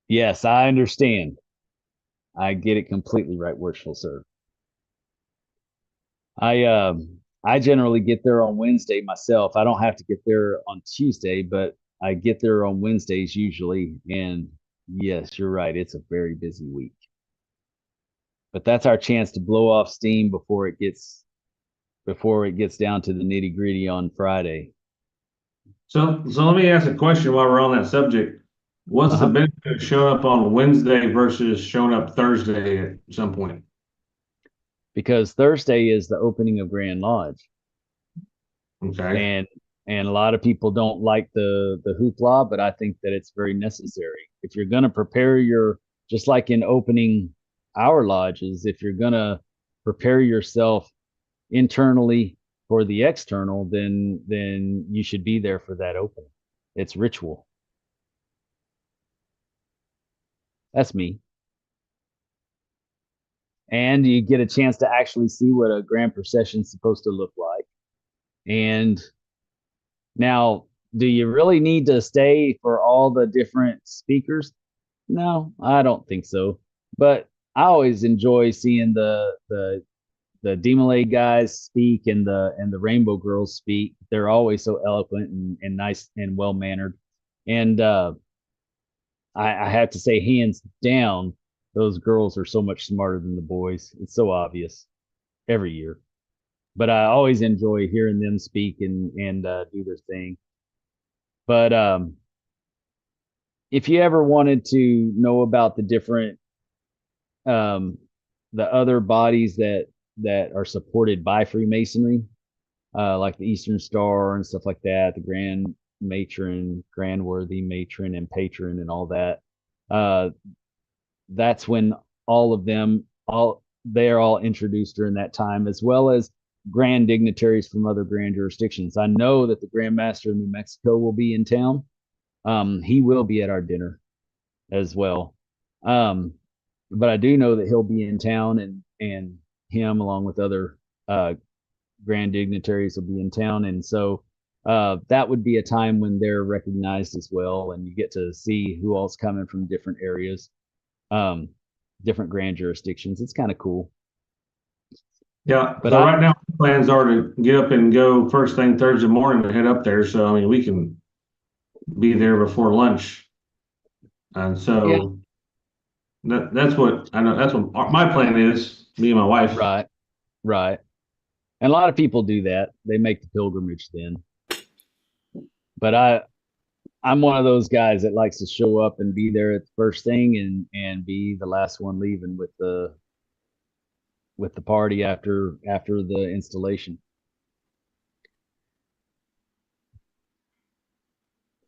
Yes, I understand. I get it completely, right worshipful sir. I generally get there on Wednesday myself. I don't have to get there on Tuesday, but I get there on Wednesdays usually. And yes, you're right. It's a very busy week. But that's our chance to blow off steam before it gets down to the nitty-gritty on Friday. So let me ask a question while we're on that subject. What's the benefit of showing up on Wednesday versus showing up Thursday at some point? Because Thursday is the opening of Grand Lodge. Okay. And a lot of people don't like the hoopla, but I think that it's very necessary. If you're going to prepare just like in opening our lodges, if you're going to prepare yourself internally for the external, then you should be there for that opening. It's ritual. That's me. and you get a chance to actually see what a grand procession is supposed to look like. And now, do you really need to stay for all the different speakers? No, I don't think so. But I always enjoy seeing the Demolay guys speak and the Rainbow Girls speak. They're always so eloquent and nice and well mannered. And I have to say, hands down, those girls are so much smarter than the boys. It's so obvious every year. But I always enjoy hearing them speak and do their thing. But if you ever wanted to know about the different the other bodies that are supported by Freemasonry, like the Eastern Star and stuff like that, the Grand Matron, Grand Worthy Matron, and Patron, and all that. That's when all of them, they're all introduced during that time, as well as grand dignitaries from other grand jurisdictions. I know that the Grand Master of New Mexico will be in town. He will be at our dinner as well. But I do know that he'll be in town, and him, along with other grand dignitaries, will be in town. And so that would be a time when they're recognized as well, and you get to see who all's coming from different areas, different grand jurisdictions. It's kind of cool. Yeah, but right now plans are to get up and go first thing Thursday morning to head up there. So I mean, we can be there before lunch, and so that's what I know. That's what my plan is. Me and my wife. Right. And a lot of people do that. They make the pilgrimage then. But I'm one of those guys that likes to show up and be there at the first thing and be the last one leaving with the party after the installation.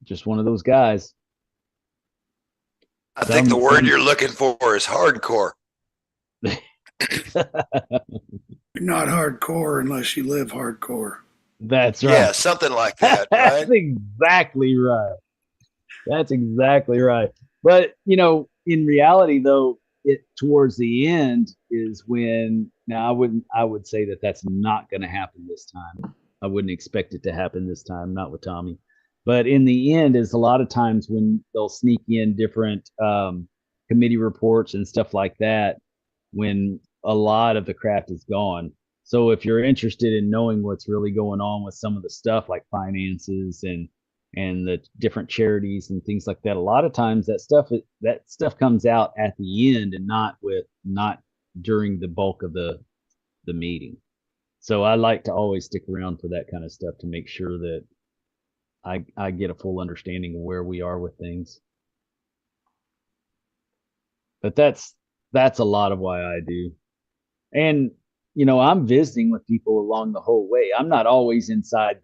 Just one of those guys. I think the word you're looking for is hardcore. You're not hardcore unless you live hardcore. That's right. Yeah, something like that. Right? That's exactly right. That's exactly right. But in reality, though, it towards the end is when I would say that that's not going to happen this time. I wouldn't expect it to happen this time, not with Tommy. But in the end, is a lot of times when they'll sneak in different committee reports and stuff like that when a lot of the craft is gone. So if you're interested in knowing what's really going on with some of the stuff like finances and the different charities and things like that, a lot of times that stuff comes out at the end and not during the bulk of the meeting. So I like to always stick around for that kind of stuff to make sure that I get a full understanding of where we are with things. But that's a lot of why I do. And I'm visiting with people along the whole way. I'm not always inside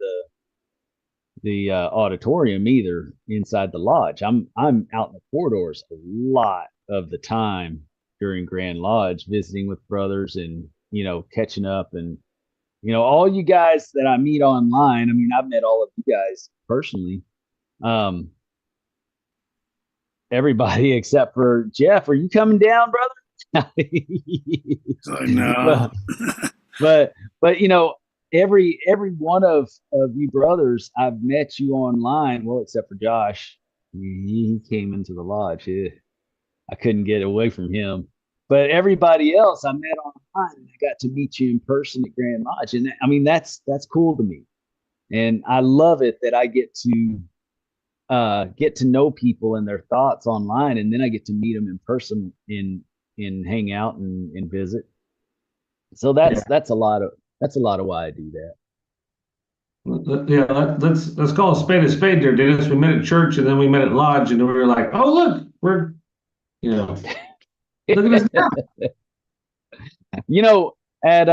the auditorium either, inside the lodge. I'm out in the corridors a lot of the time during Grand Lodge, visiting with brothers and catching up. And all you guys that I meet online, I mean, I've met all of you guys personally. Everybody except for Jeff. Are you coming down, brother? I know. but every one of you brothers, I've met you online. Well, except for Josh, he came into the lodge. I couldn't get away from him. But everybody else I met online, and I got to meet you in person at Grand Lodge, and I mean that's cool to me, and I love it that I get to know people and their thoughts online, and then I get to meet them in person and hang out and visit. So that's a lot of why I do that. Yeah, let's call a spade there, Dennis. We met at church and then we met at lodge, and we were like, oh look, we're look at us now. At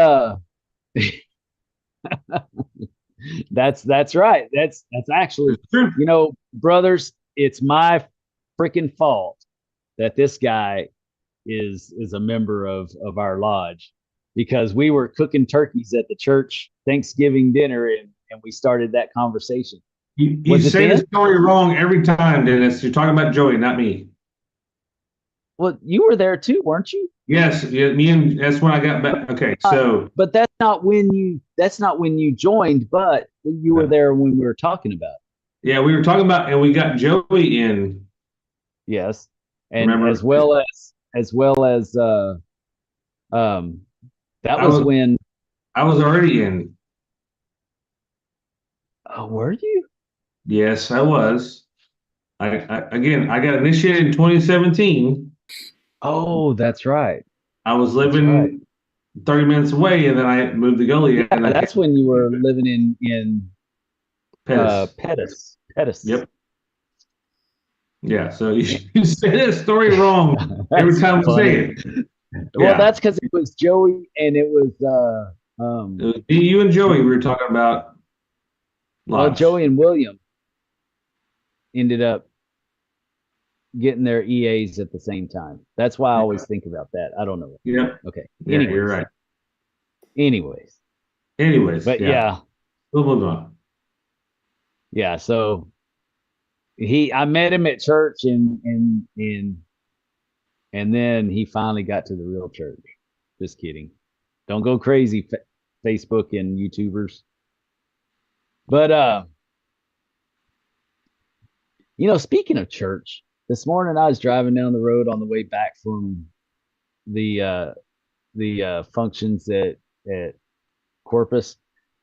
that's right. That's actually brothers, it's my freaking fault that this guy is a member of our lodge, because we were cooking turkeys at the church Thanksgiving dinner and we started that conversation. You say the story wrong every time, Dennis. You're talking about Joey, not me. Well, you were there too, weren't you? Yes, yeah, me and that's when I got back. Okay, so But that's not when you joined, but you were there when we were talking about it. yeah, we were talking about, and we got Joey in. Yes. And Remember, as well as that I was was when I was already in. were you? Yes, I was. I got initiated in 2017. Oh, that's right. I was That's right. living 30 minutes away, and then I moved to Goliad, Yeah, and I that's came when you were living in Pettis. Pettis. Pettis. Yep. Yeah. So you say that story wrong every That's time we say funny. it. Well, Yeah. that's because it was Joey and it was It was me, you, and Joey. We were talking about well, Lodge. Joey and William ended up getting their EAs at the same time. That's why I always think about that. I don't know. Yep. Okay. Yeah, you're right. Anyways. Anyways, But yeah. yeah. We'll move on. Yeah. So I met him at church and then he finally got to the real church. Just kidding. Don't go crazy, Facebook and YouTubers. But speaking of church, this morning I was driving down the road on the way back from the functions at Corpus,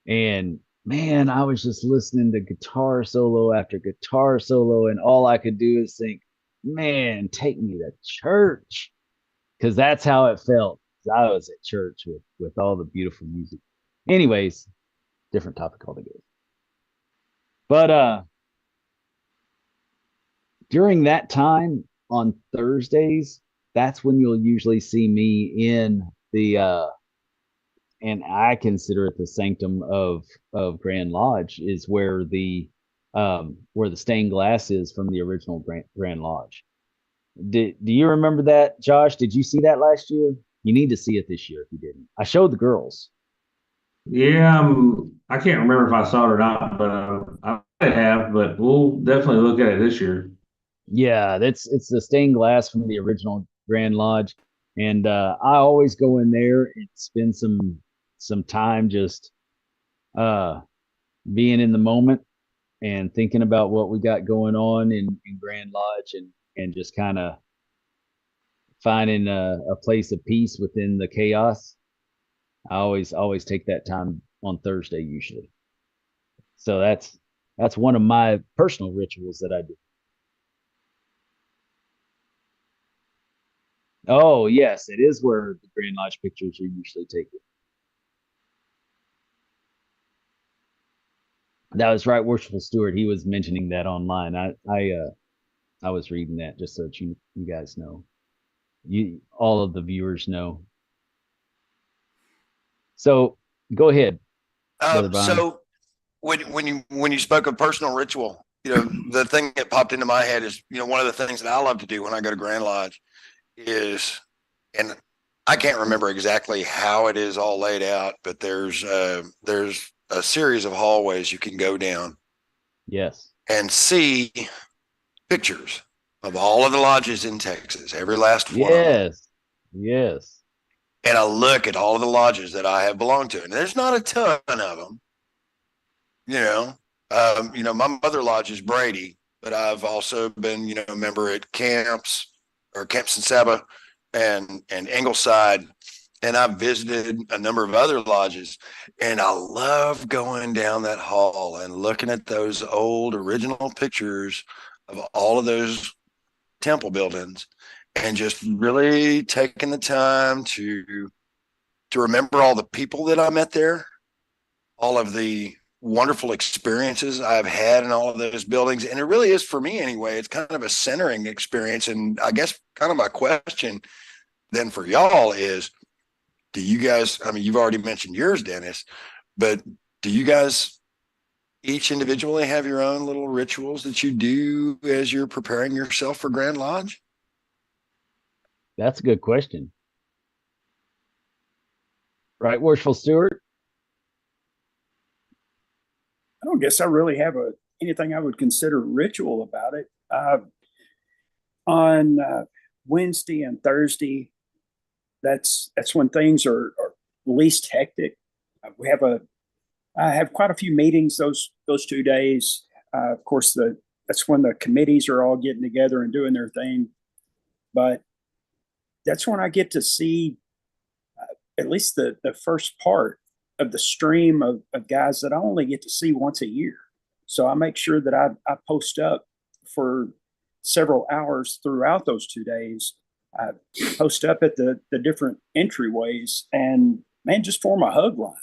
and man, I was just listening to guitar solo after guitar solo, and all I could do is think, man, take me to church, because that's how it felt. I was at church with all the beautiful music. Anyways, different topic altogether. But during that time on Thursdays, that's when you'll usually see me in the and I consider it the sanctum of Grand Lodge, is where the stained glass is from the original Grand Lodge. Do you remember that, Josh? Did you see that last year? You need to see it this year if you didn't. I showed the girls. Yeah, I can't remember if I saw it or not, but I might have, but we'll definitely look at it this year. Yeah, it's the stained glass from the original Grand Lodge, and I always go in there and spend some time just uh, being in the moment and thinking about what we got going on in Grand Lodge, and just kind of finding a place of peace within the chaos. I always take that time on Thursday usually. So that's one of my personal rituals that I do. Oh yes, it is where the Grand Lodge pictures are usually taken. That was right, Worshipful Stewart. He was mentioning that online. I was reading that just so that you guys know. You all of the viewers know. So go ahead, Brother Brian. So when you spoke of personal ritual, the thing that popped into my head is, one of the things that I love to do when I go to Grand Lodge is, and I can't remember exactly how it is all laid out, but there's a series of hallways you can go down. Yes. And see pictures of all of the lodges in Texas, every last one of them. Yes. And I look at all of the lodges that I have belonged to, and there's not a ton of them. My mother lodge is Brady, but I've also been, a member at Camps and Saba and Ingleside. And I've visited a number of other lodges, and I love going down that hall and looking at those old original pictures of all of those temple buildings, and just really taking the time to remember all the people that I met there, all of the wonderful experiences I've had in all of those buildings. And it really is, for me anyway, it's kind of a centering experience. And I guess kind of my question then for y'all is, do you guys, you've already mentioned yours, Dennis, but do you guys each individually have your own little rituals that you do as you're preparing yourself for Grand Lodge? That's a good question. Right, Worshipful Stewart? I don't guess I really have anything I would consider ritual about it. On Wednesday and Thursday, that's when things are least hectic. I have quite a few meetings those 2 days. Of course, that's when the committees are all getting together and doing their thing. But that's when I get to see at least the first part of the stream of guys that I only get to see once a year. So I make sure that I post up for several hours throughout those 2 days. I post up at the different entryways and, man, just form a hug line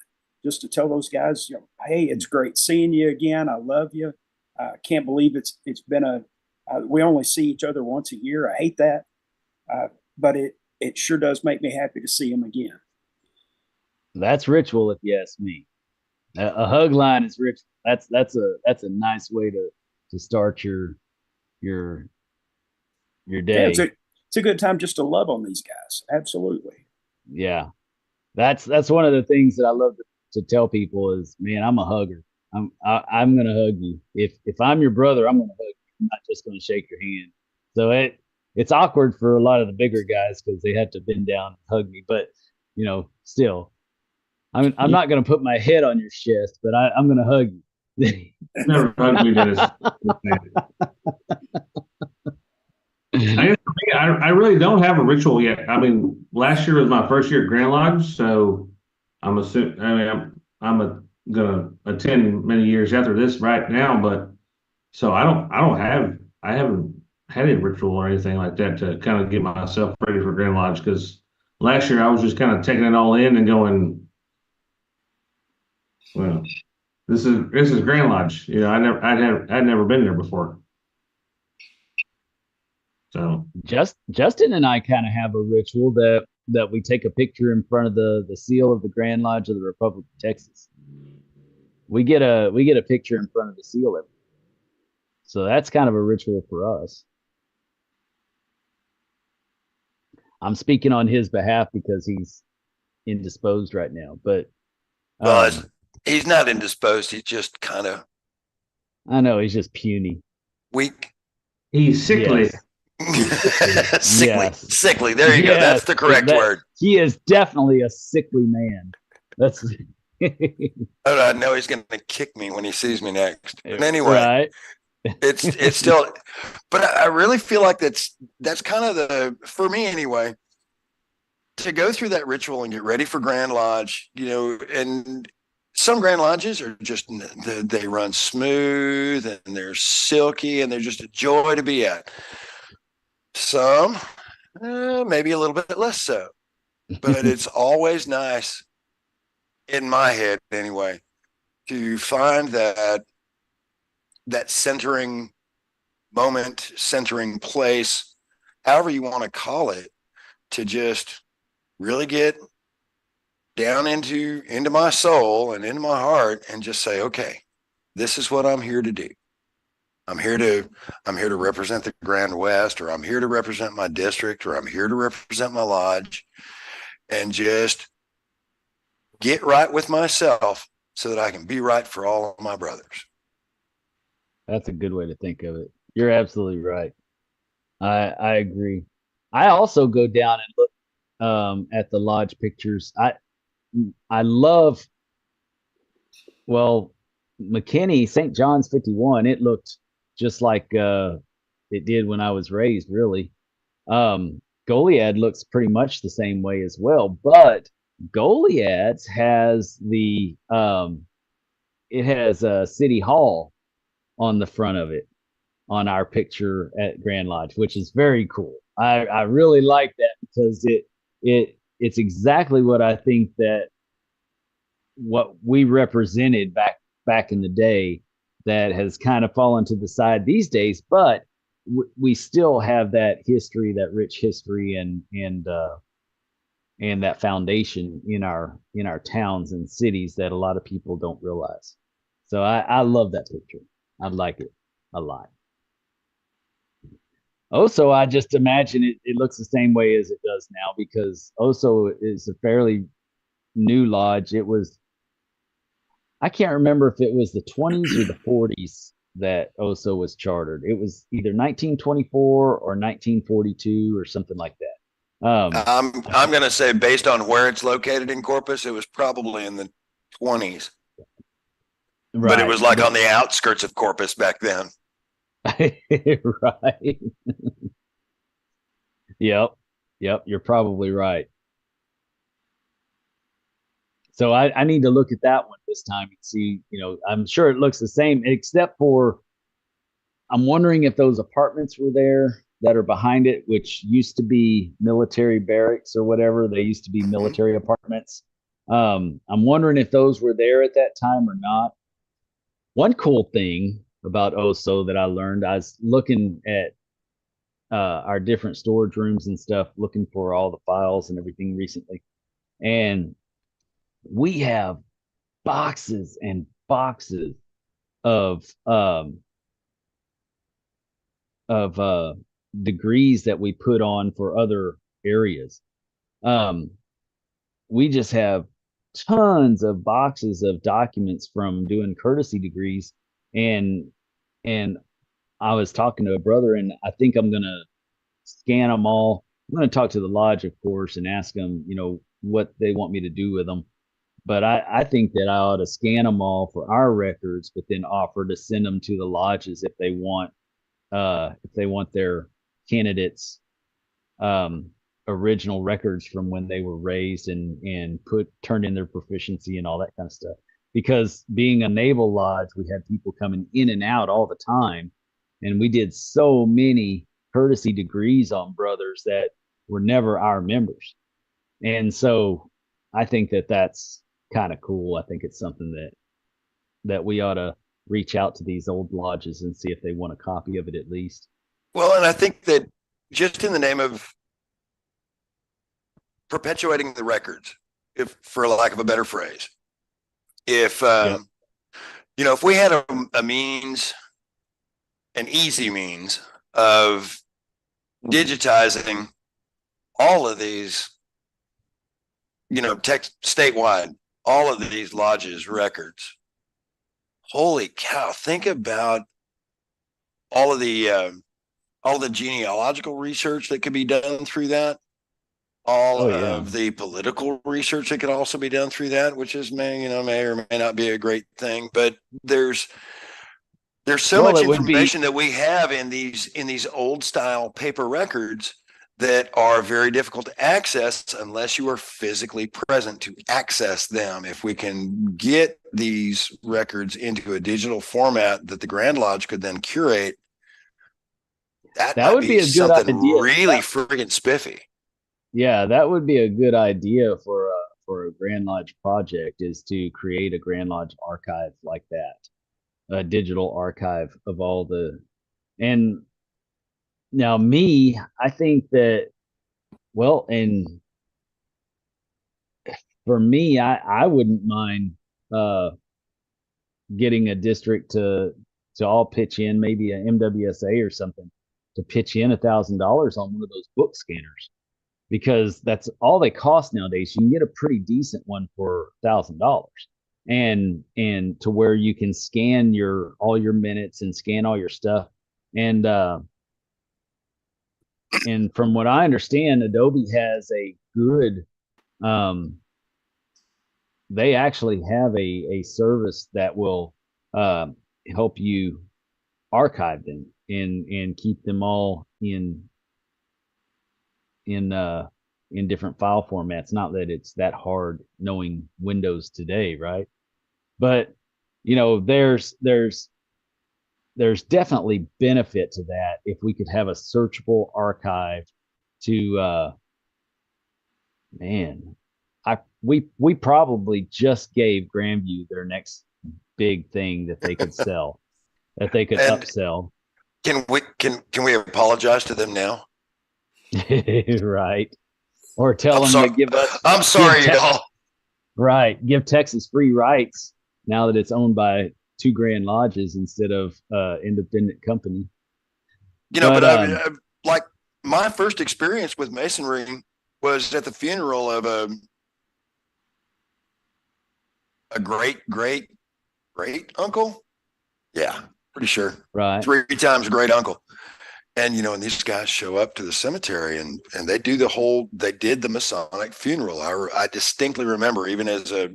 just to tell those guys, hey, it's great seeing you again. I love you. I can't believe it's been we only see each other once a year. I hate that. But it sure does make me happy to see him again. That's ritual, if you ask me. A hug line is ritual. That's a nice way to start your day. Yeah, it's a good time just to love on these guys. Absolutely. Yeah, that's one of the things that I love to tell people is, man, I'm a hugger. I'm gonna hug you. If I'm your brother, I'm gonna hug you. I'm not just gonna shake your hand. So it's awkward for a lot of the bigger guys because they have to bend down and hug me. But still, I'm not gonna put my head on your chest, but I'm gonna hug you. Never hugged me, Dennis. I really don't have a ritual yet. I mean, last year was my first year at Grand Lodge, so I'm assuming. I'm gonna attend many years after this right now, but so I haven't had a ritual or anything like that to kind of get myself ready for Grand Lodge, because last year I was just kind of taking it all in and going, well, this is Grand Lodge. I'd never been there before. So Justin and I kind of have a ritual that we take a picture in front of the seal of the Grand Lodge of the Republic of Texas. We get a picture in front of the seal every year. So that's kind of a ritual for us. I'm speaking on his behalf because he's indisposed right now, but he's not indisposed. He's just kind of, I know, he's just puny, weak. He's sickly. Yes. sickly. Yes. Sickly. There you go. That's the correct word. He is definitely a sickly man. That's Oh, I know he's going to kick me when he sees me next. But anyway, right. it's still, but I really feel like that's kind of for me anyway, to go through that ritual and get ready for Grand Lodge, and some Grand Lodges are just, they run smooth and they're silky and they're just a joy to be at. Some, maybe a little bit less so, but it's always nice, in my head anyway, to find that centering moment, centering place, however you want to call it, to just really get down into my soul and into my heart and just say, okay, this is what I'm here to do. I'm here to represent the Grand West, or I'm here to represent my district, or I'm here to represent my lodge, and just get right with myself so that I can be right for all of my brothers. That's a good way to think of it. You're absolutely right. I agree. I also go down and look at the lodge pictures. I love, McKinney, St. John's 51. It looked just like it did when I was raised, really. Goliad looks pretty much the same way as well, but Goliad's has it has City Hall on the front of it on our picture at Grand Lodge, which is very cool. I really like that because it's exactly what I think that what we represented back in the day that has kind of fallen to the side these days, but we still have that history, that rich history and that foundation in our towns and cities that a lot of people don't realize. So I love that picture. I like it a lot. Also, I just imagine it looks the same way as it does now, because Oso is a fairly new lodge. I can't remember if it was the 20s or the 40s that Oso was chartered. It was either 1924 or 1942 or something like that. I'm going to say, based on where it's located in Corpus, it was probably in the 20s, right. But it was like on the outskirts of Corpus back then. Right. Yep. You're probably right. So I need to look at that one this time and see, I'm sure it looks the same, except for I'm wondering if those apartments were there that are behind it, which used to be military barracks or whatever. They used to be military apartments. I'm wondering if those were there at that time or not. One cool thing about OSO that I learned, I was looking at our different storage rooms and stuff, looking for all the files and everything recently. And we have boxes and boxes of degrees that we put on for other areas. We just have tons of boxes of documents from doing courtesy degrees, and I was talking to a brother, and I think I'm gonna scan them all. I'm gonna talk to the lodge, of course, and ask them, what they want me to do with them. But I think that I ought to scan them all for our records, but then offer to send them to the lodges if they want their candidates original records from when they were raised and turn in their proficiency and all that kind of stuff. Because being a naval lodge, we had people coming in and out all the time, and we did so many courtesy degrees on brothers that were never our members. And so I think that that's kind of cool. I think it's something that we ought to reach out to these old lodges and see if they want a copy of it at least. Well, and I think that just in the name of perpetuating the records, if for lack of a better phrase, if if we had a means, an easy means of digitizing all of these, statewide, all of these lodges records. Holy cow! Think about all of the genealogical research that could be done through that. Of the political research that could also be done through that, which is may or may not be a great thing, but there's so much information that we have in these old style paper records that are very difficult to access unless you are physically present to access them. If we can get these records into a digital format that the Grand Lodge could then curate, that would be a good idea. Really friggin' spiffy. Yeah, that would be a good idea for a Grand Lodge project, is to create a Grand Lodge archive like that, a digital archive of all the. And now I think that, well, and for me, I wouldn't mind getting a district to all pitch in, maybe a MWSA or something, to pitch in $1,000 on one of those book scanners, because that's all they cost nowadays. You can get a pretty decent one for $1,000, and to where you can scan all your minutes and scan all your stuff. And from what I understand, Adobe has a good, they actually have a service that will help you archive them and keep them all in different file formats. Not that it's that hard knowing Windows today, right? But there's definitely benefit to that if we could have a searchable archive to we probably just gave Grandview their next big thing that they could sell, that they could upsell. Can we apologize to them now? Right. Or tell them to give us. I'm sorry, y'all. Right. Give Texas free rights now that it's owned by 2 Grand Lodges instead of independent company. Like my first experience with Masonry was at the funeral of a great uncle. Yeah, pretty sure. Right. 3 times great uncle. And, and these guys show up to the cemetery and they did the Masonic funeral. I distinctly remember, even as a,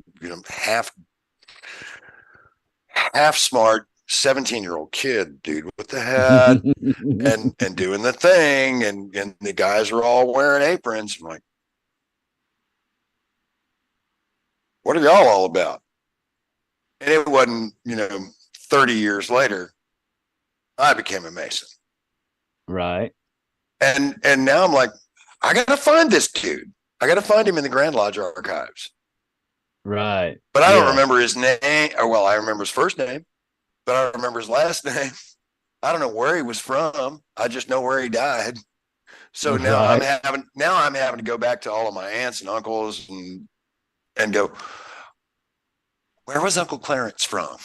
half smart 17-year-old kid, dude, with the hat and doing the thing. And the guys were all wearing aprons. I'm like, what are y'all all about? And it wasn't, 30 years later, I became a Mason. Right. And now I'm like, I got to find this dude. I got to find him in the Grand Lodge archives. Right. But I don't remember his name. Or, well, I remember his first name, but I don't remember his last name. I don't know where he was from. I just know where he died. So now I'm having to go back to all of my aunts and uncles and go, where was Uncle Clarence from?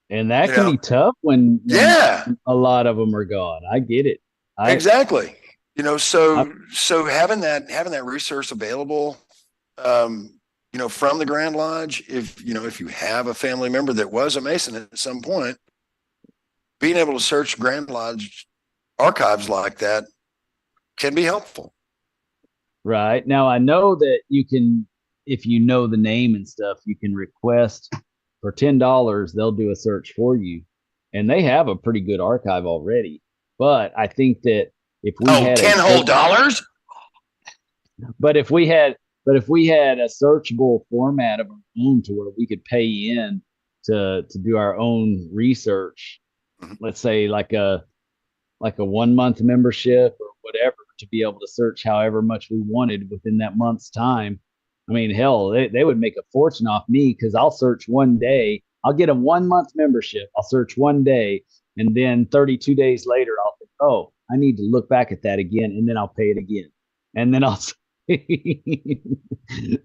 And that can be tough when a lot of them are gone. I get it. Exactly. So having that resource available, from the Grand Lodge, if you have a family member that was a Mason at some point, being able to search Grand Lodge archives like that can be helpful. Right. Now, I know that you can, if you know the name and stuff, you can request for $10, they'll do a search for you. And they have a pretty good archive already. But I think that if we had $10 whole dollars, but if we had a searchable format of our own to where we could pay in to do our own research, let's say like a 1 month membership or whatever, to be able to search however much we wanted within that month's time. I mean, hell, they would make a fortune off me, because I'll search one day. I'll get a 1 month membership. I'll search one day, and then 32 days later, I'll think, oh, I need to look back at that again, and then I'll pay it again, and then I'll.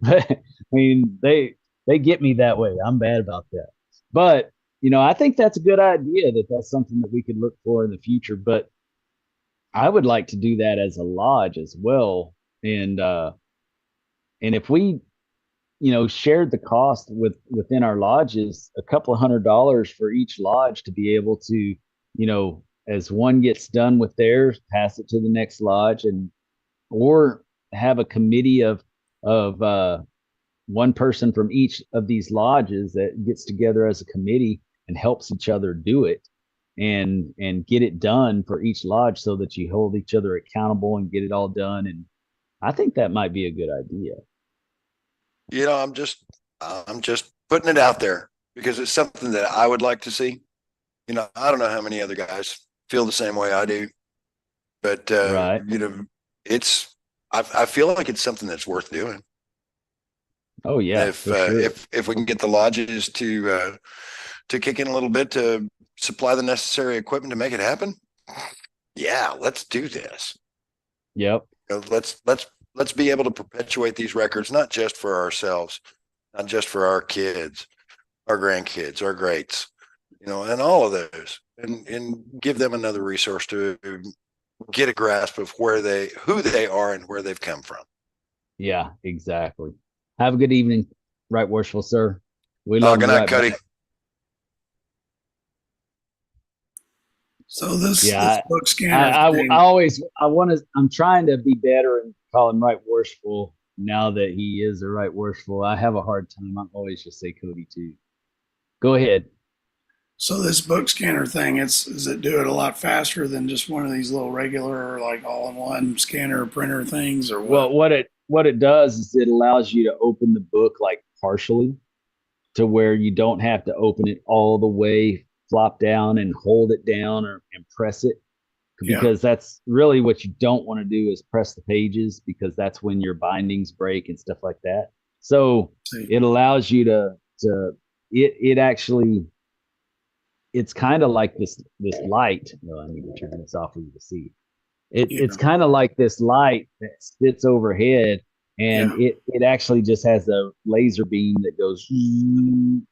But, I mean, they get me that way. I'm bad about that, but I think that's a good idea. That's something that we could look for in the future. But I would like to do that as a lodge as well, and if we shared the cost within our lodges, a couple of $100 for each lodge, to be able to, as one gets done with theirs, pass it to the next lodge, or have a committee of one person from each of these lodges that gets together as a committee and helps each other do it and get it done for each lodge, so that you hold each other accountable and get it all done. And I think that might be a good idea. I'm just putting it out there because it's something that I would like to see. I don't know how many other guys feel the same way I do, but right. I feel like it's something that's worth doing. Oh yeah. If we can get the lodges to kick in a little bit to supply the necessary equipment to make it happen, yeah, let's do this. Yep. Let's be able to perpetuate these records, not just for ourselves, not just for our kids, our grandkids, our greats, and all of those, and give them another resource to get a grasp of who they are and where they've come from. Yeah, exactly. Have a good evening, Right Worshipful Sir. We love good night, Cody. So this book scanner. I'm trying to be better and call him Right Worshipful now that he is a Right Worshipful. I have a hard time. I always just say Cody too. Go ahead. So this book scanner thing, does it do it a lot faster than just one of these little regular, like all-in-one scanner printer things, or what? Well, what it does is it allows you to open the book like partially, to where you don't have to open it all the way, flop down and hold it down and press it, because that's really what you don't want to do, is press the pages, because that's when your bindings break and stuff like that. So it allows you it actually, it's kind of like this light. No, I need to turn this off for you to see. It's kind of like this light that sits overhead, and it actually just has a laser beam that goes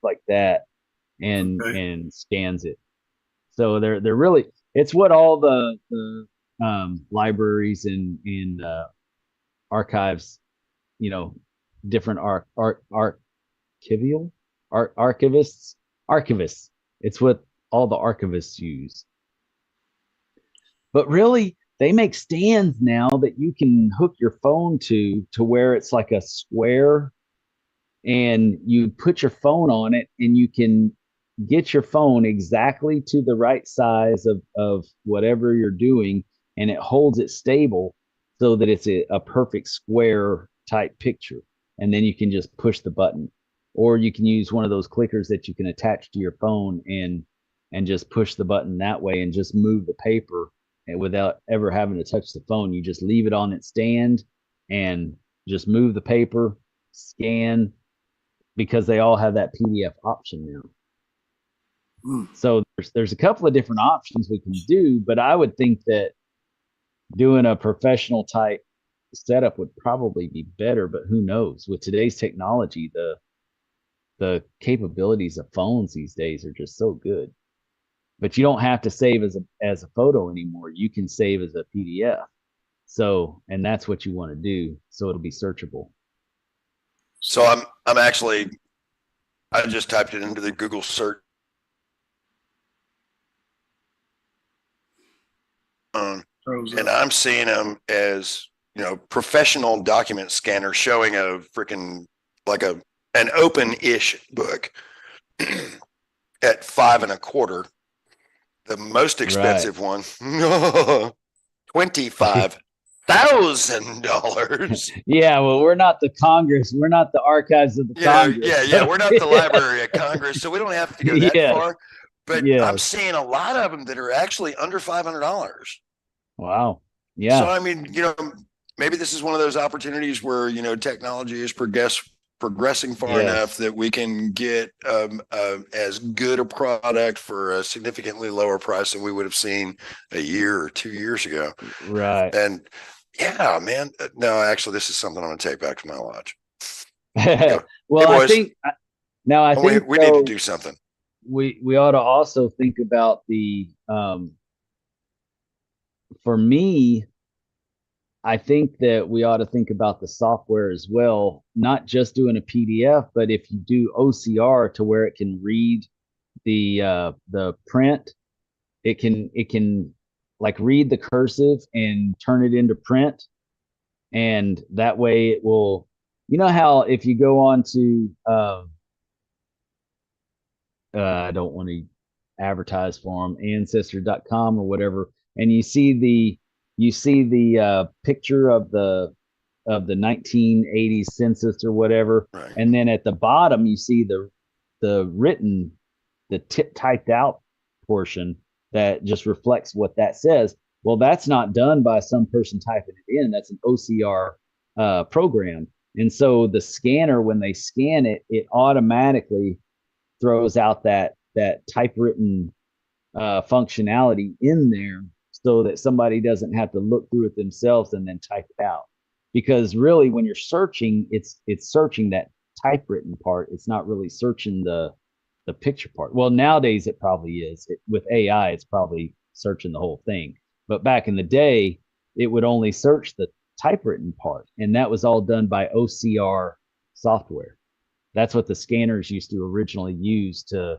like that and scans it. So they're really, it's what all the libraries and archives, different archivists. It's what all the archivists use. But really, they make stands now that you can hook your phone to where it's like a square, and you put your phone on it, and you can get your phone exactly to the right size of whatever you're doing, and it holds it stable so that it's a perfect square type picture. And then you can just push the button, or you can use one of those clickers that you can attach to your phone and just push the button that way and just move the paper, and without ever having to touch the phone. You just leave it on its stand and just move the paper, scan, because they all have that PDF option now. So there's a couple of different options we can do, but I would think that doing a professional type setup would probably be better. But who knows? With today's technology, the capabilities of phones these days are just so good. But you don't have to save as a photo anymore. You can save as a PDF. So, and that's what you want to do, so it'll be searchable. So I'm actually, I just typed it into the Google search. And I'm seeing them as, professional document scanner, showing a freaking like an open-ish book at $5.25. The most expensive one, $25,000. Yeah, well, we're not the Congress. We're not the archives of the Congress. Yeah. We're not the Library of Congress, so we don't have to go that far. But I'm seeing a lot of them that are actually under $500. Wow. Yeah. So, I mean, maybe this is one of those opportunities where, technology is progressing far enough that we can get as good a product for a significantly lower price than we would have seen a year or 2 years ago. Right. And yeah, man, no, actually, this is something I'm going to take back to my lodge. Well, hey, I think we need to do something. We ought to also think about the, for me, I think that we ought to think about the software as well, not just doing a PDF, but if you do OCR to where it can read the print, it can like read the cursive and turn it into print. And that way it will, how if you go on to, I don't want to advertise for them, ancestor.com or whatever, and you see the picture of the 1980s census or whatever, right. And then at the bottom you see the written, typed out portion that just reflects what that says. Well, that's not done by some person typing it in. That's an OCR program, and so the scanner, when they scan it, it automatically throws out that typewritten functionality in there, so that somebody doesn't have to look through it themselves and then type it out. Because really, when you're searching, it's searching that typewritten part. It's not really searching the picture part. Well, nowadays it probably is. With AI, it's probably searching the whole thing. But back in the day, it would only search the typewritten part, and that was all done by OCR software. That's what the scanners used to originally use to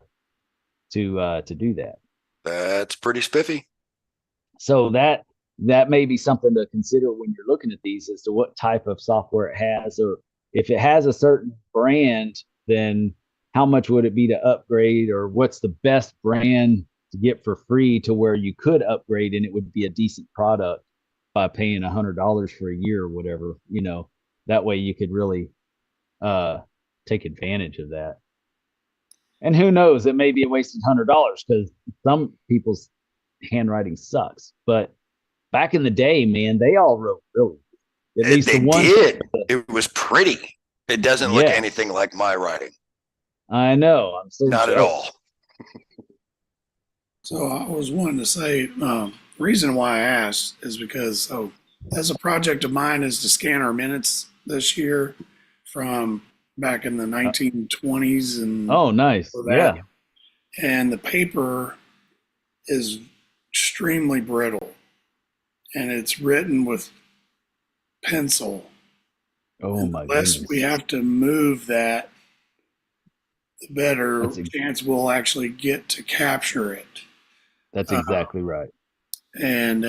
do that. That's pretty spiffy. So that may be something to consider when you're looking at these, as to what type of software it has, or if it has a certain brand, then how much would it be to upgrade, or what's the best brand to get for free to where you could upgrade and it would be a decent product by paying $100 for a year or whatever. That way you could really take advantage of that. And who knows, it may be a wasted $100, because some people's handwriting sucks. But back in the day, man, they all wrote really. At least they the ones did. It was pretty. It doesn't look anything like my writing. I know. I'm so not jealous. at all. So I was wanting to say, reason why I asked is because, as a project of mine is to scan our minutes this year from back in the 1920s. And oh, nice. Yeah. And the paper is extremely brittle, and it's written with pencil. Oh my goodness. Unless we have to move that, the better chance we'll actually get to capture it. That's exactly right. and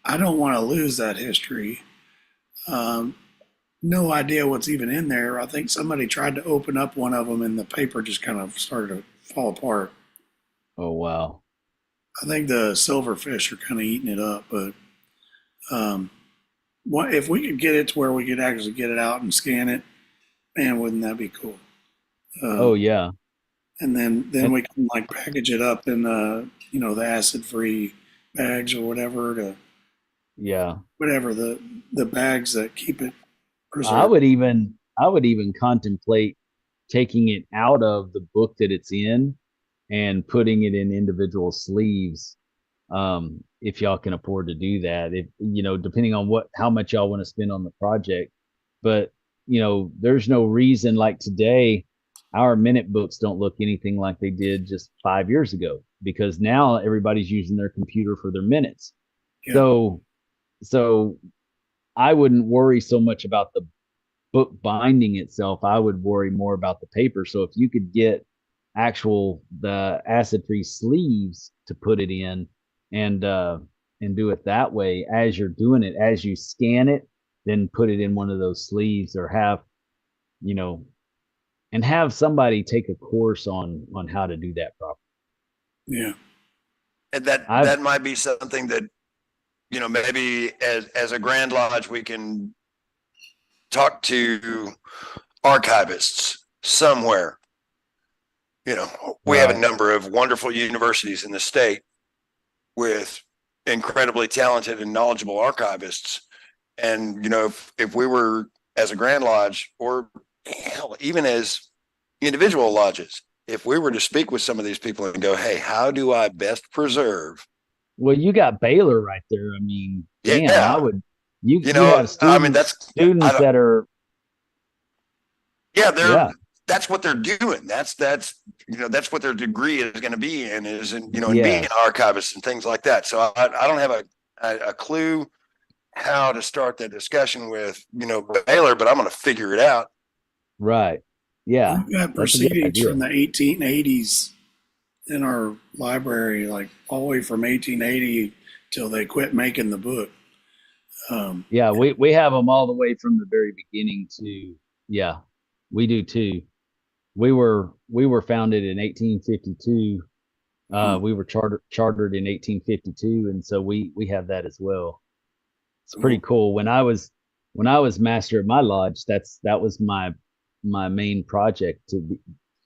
I don't want to lose that history. Um, no idea what's even in there. I think somebody tried to open up one of them, and the paper just kind of started to fall apart. Oh wow. I think the silverfish are kind of eating it up, but um, what if we could get it to where we could actually get it out and scan it? Man, wouldn't that be cool? Oh yeah. And then And we can like package it up in the acid free bags or whatever yeah. whatever the bags that keep it I preserved. would even I would even contemplate taking it out of the book that it's in and putting it in individual sleeves. If y'all can afford to do that, if depending on how much y'all want to spend on the project. But there's no reason like today, our minute books don't look anything like they did just 5 years ago because now everybody's using their computer for their minutes. Yeah, So I wouldn't worry so much about the book binding itself. I would worry more about the paper. So if you could get the acid free sleeves to put it in and do it that way as you're doing it, as you scan it, then put it in one of those sleeves or you know, have somebody take a course on how to do that properly. yeah, And that might be something that, maybe as a Grand Lodge, we can talk to archivists somewhere. We have a number of wonderful universities in the state with incredibly talented and knowledgeable archivists. And, if we were as a Grand Lodge or hell, even as individual lodges, if we were to speak with some of these people and go, hey, how do I best preserve? Well, you got Baylor right there. I mean, damn, I Yeah. would. You have students that are. Yeah, that's what they're doing. That's what their degree is going to be in in being an archivist and things like that. So I don't have a clue how to start that discussion with Baylor, but I'm going to figure it out. Right. Yeah. we've got proceedings from the 1880s in our library, like all the way from 1880 till they quit making the book. Yeah, we have them all the way from the very beginning to we do too. We were founded in 1852. We were chartered in 1852, and so we have that as well. It's pretty cool. When I was master of my lodge, that was my main project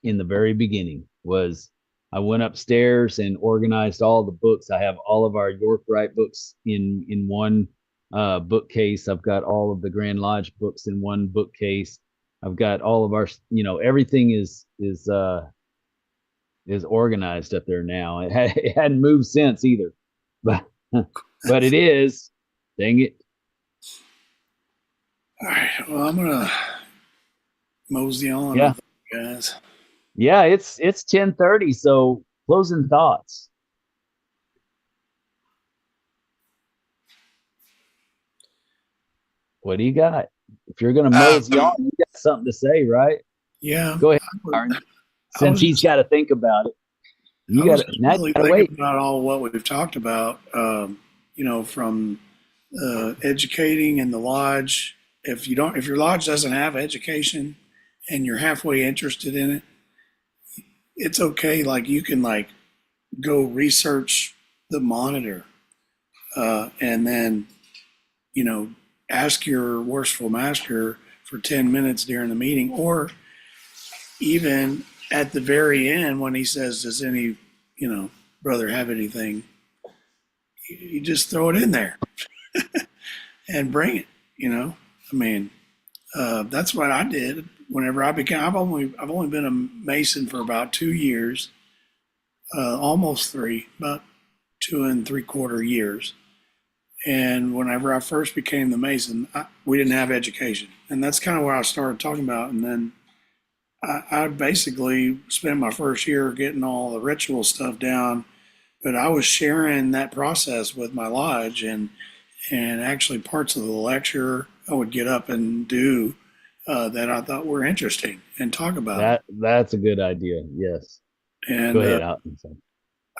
in the very beginning. Was I went upstairs and organized all the books. I have all of our York Rite books in one bookcase. I've got all of the Grand Lodge books in one bookcase. I've got all of our, everything is organized up there now. It hadn't moved since either, but it is. Dang it! All right, well, I'm gonna mosey on, Yeah, guys. yeah. It's 10:30. So closing thoughts. What do you got? If you're gonna mosey on, you got something to say, right? Yeah, Go ahead, Aaron. Since he's got to think about it, you got to really wait about all what we've talked about. From educating in the lodge. If your lodge doesn't have education, and you're halfway interested in it, it's okay. Like you can go research the monitor, and then ask your worshipful master for 10 minutes during the meeting, or even at the very end when he says, does any brother have anything, you just throw it in there and bring it. I mean, that's what I did whenever I became. I've only been a Mason for about 2 years, almost 3, about 2 3/4 years. And whenever I first became the Mason, we didn't have education, and that's kind of what I started talking about. And then I basically spent my first year getting all the ritual stuff down, but I was sharing that process with my lodge, and actually parts of the lecture I would get up and do that I thought were interesting and talk about that. That's a good idea. Yes. it. Go And ahead, Alton.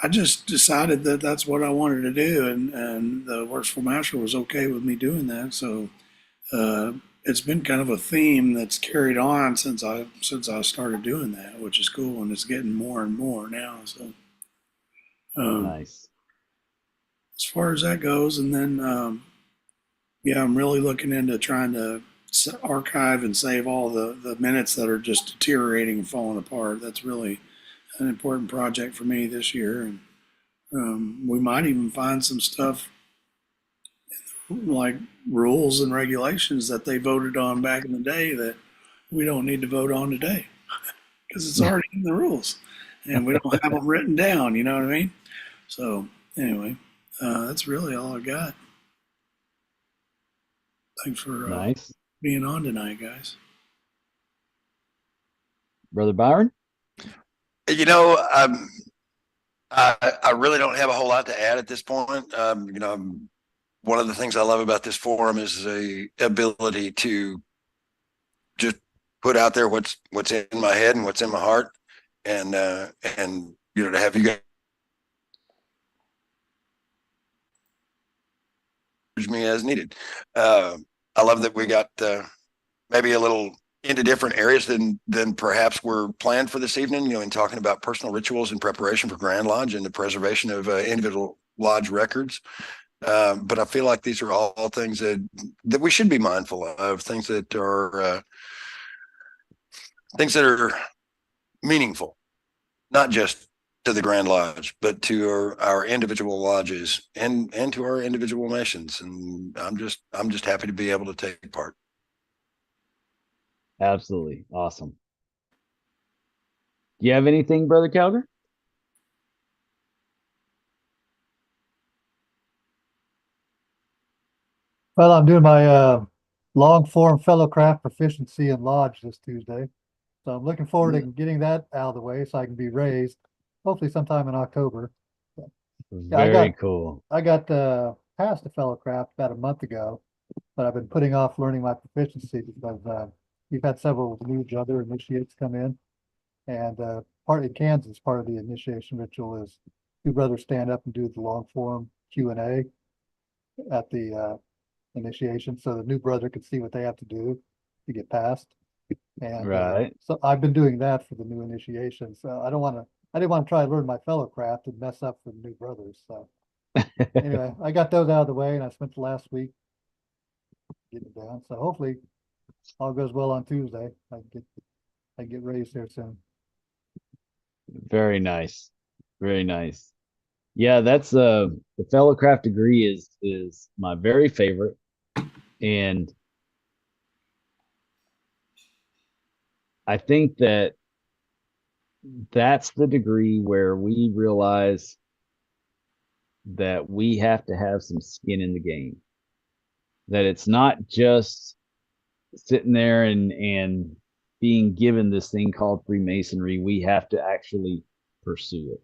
I just decided that that's what I wanted to do, and the Worshipful Master was okay with me doing that. So it's been kind of a theme that's carried on since I started doing that, which is cool, and it's getting more and more now. So Nice. as far as that goes, and then yeah, I'm really looking into trying to archive and save all the minutes that are just deteriorating and falling apart. That's really an important project for me this year, and we might even find some stuff like rules and regulations that they voted on back in the day that we don't need to vote on today because it's already in the rules and we don't have them written down. You know what I mean? So anyway, that's really all I got. Thanks for Nice. being on tonight, guys. Brother Byron? You know, I really don't have a whole lot to add at this point. You know, one of the things I love about this forum is the ability to just put out there what's in my head and what's in my heart, and you know, to have you guys me as needed. I love that we got maybe a little into different areas than perhaps were planned for this evening, you know, in talking about personal rituals in preparation for Grand Lodge and the preservation of individual lodge records. But I feel like these are all things that we should be mindful of, things that are meaningful, not just to the Grand Lodge, but to our individual lodges and to our individual nations. And I'm just happy to be able to take part. Absolutely. Awesome. Do you have anything, Brother Calder? Well, I'm doing my long form fellowcraft proficiency in Lodge this Tuesday. So I'm looking forward to getting that out of the way so I can be raised, hopefully sometime in October. Yeah, Very cool. I got past the fellowcraft about a month ago, but I've been putting off learning my proficiency because we've had several new other initiates come in. And partly Kansas, part of the initiation ritual is two brothers stand up and do the long form Q&A at the initiation, so the new brother could see what they have to do to get past. And Right. so I've been doing that for the new initiation. So I didn't want to try to learn my fellow craft and mess up for the new brothers. So anyway, I got those out of the way, and I spent the last week getting it down. So hopefully all goes well on Tuesday. I get raised here soon. Very nice. Very nice. Yeah, that's the fellowcraft degree is my very favorite. And I think that's the degree where we realize that we have to have some skin in the game. That it's not just sitting there and being given this thing called Freemasonry. We have to actually pursue it.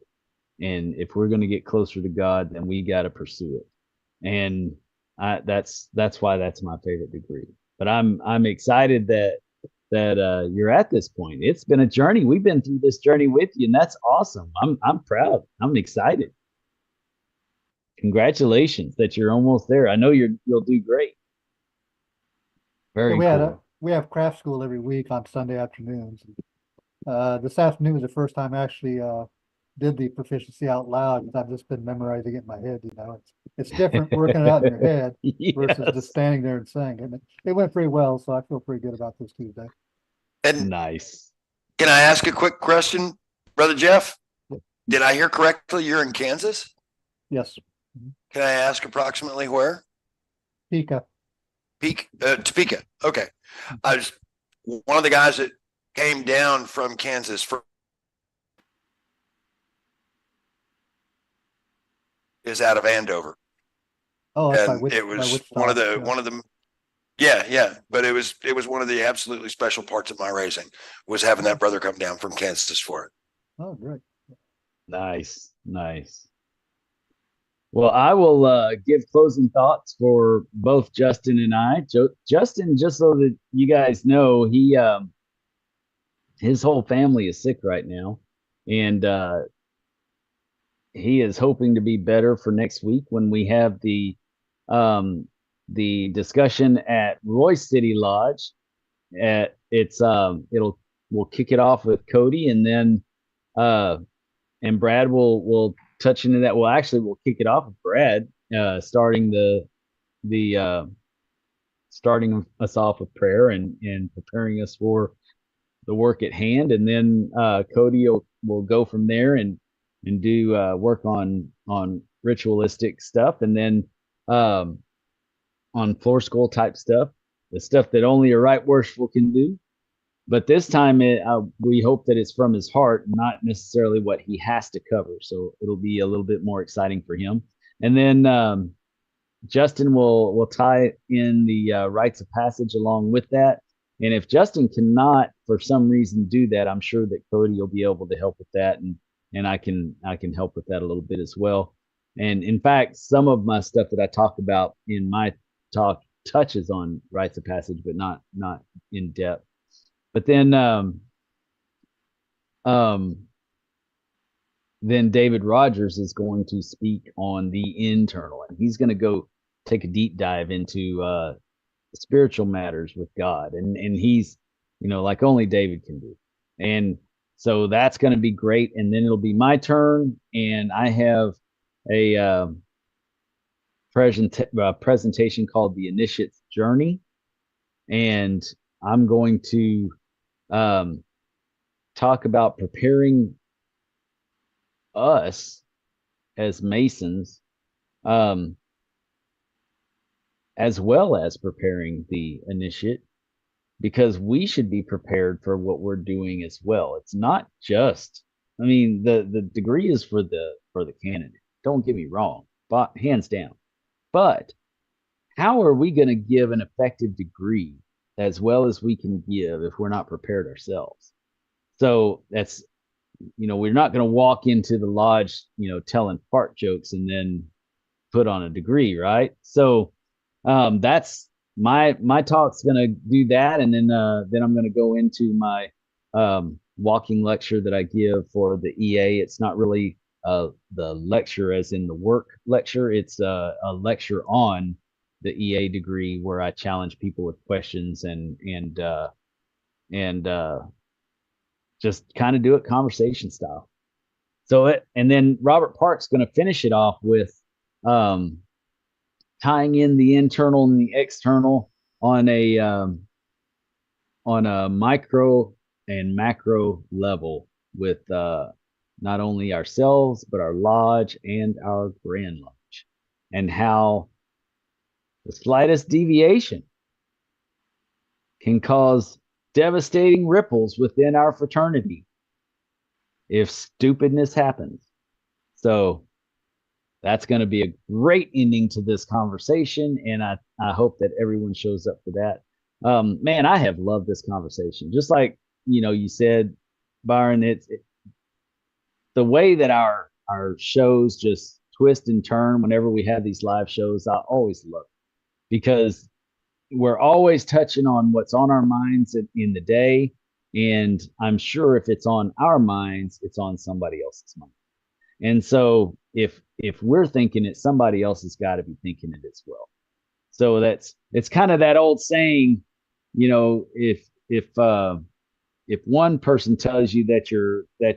And if we're going to get closer to God, then we got to pursue it. And that's why that's my favorite degree. But I'm excited that you're at this point. It's been a journey. We've been through this journey with you, and that's awesome. I'm proud. I'm excited. Congratulations that you're almost there. I know you'll do great. Very cool. We have craft school every week on Sunday afternoons. This afternoon was the first time I actually did the proficiency out loud, because I've just been memorizing it in my head. You know, it's different working it out in your head versus just standing there and saying it. It went pretty well, so I feel pretty good about this Tuesday. And nice. Can I ask a quick question, Brother Jeff? Did I hear correctly? You're in Kansas? Yes. Can I ask approximately where? Topeka. Topeka. Okay. I was one of the guys that came down from Kansas is out of Andover. Oh, that's and it was one of the yeah. But it was one of the absolutely special parts of my raising was having that brother come down from Kansas for it. Oh, great. Nice. Well, I will give closing thoughts for both Justin and I. Justin, just so that you guys know, his whole family is sick right now, and he is hoping to be better for next week when we have the discussion at Roy City Lodge. We'll kick it off with Cody, and then and Brad will touch into that. Well, actually, we'll kick it off with Brad, starting starting us off with prayer and preparing us for the work at hand, and then Cody will go from there and do work on ritualistic stuff, and then on floor school type stuff, the stuff that only a right worshipful can do. But this time, we hope that it's from his heart, not necessarily what he has to cover. So it'll be a little bit more exciting for him. And then Justin will tie in the rites of passage along with that. And if Justin cannot, for some reason, do that, I'm sure that Cody will be able to help with that, and I can help with that a little bit as well. And in fact, some of my stuff that I talk about in my talk touches on rites of passage, but not in depth. But then David Rogers is going to speak on the internal, and he's going to go take a deep dive into spiritual matters with God, and he's, like only David can do. And so that's going to be great. And then it'll be my turn, and I have a presentation called The Initiate's Journey, and I'm going to talk about preparing us as Masons, as well as preparing the initiate, because we should be prepared for what we're doing as well. It's not just, the degree is for the candidate. Don't get me wrong, but hands down. But how are we going to give an effective degree as well as we can give if we're not prepared ourselves? So that's, we're not going to walk into the lodge, telling fart jokes and then put on a degree, right? So that's my talk's going to do that, and then I'm going to go into my walking lecture that I give for the EA. It's not really the lecture as in the work lecture. It's a lecture on the EA degree where I challenge people with questions and just kind of do it conversation style. So and then Robert Park's going to finish it off with tying in the internal and the external on a micro and macro level with not only ourselves but our lodge and our Grand Lodge, and how the slightest deviation can cause devastating ripples within our fraternity if stupidness happens. So that's going to be a great ending to this conversation, and I hope that everyone shows up for that. Man, I have loved this conversation. Just like, you said, Byron, it's the way that our shows just twist and turn whenever we have these live shows. I always love it because we're always touching on what's on our minds in the day. And I'm sure if it's on our minds, it's on somebody else's mind. And so if we're thinking it, somebody else has got to be thinking it as well. So it's kind of that old saying, if one person tells you that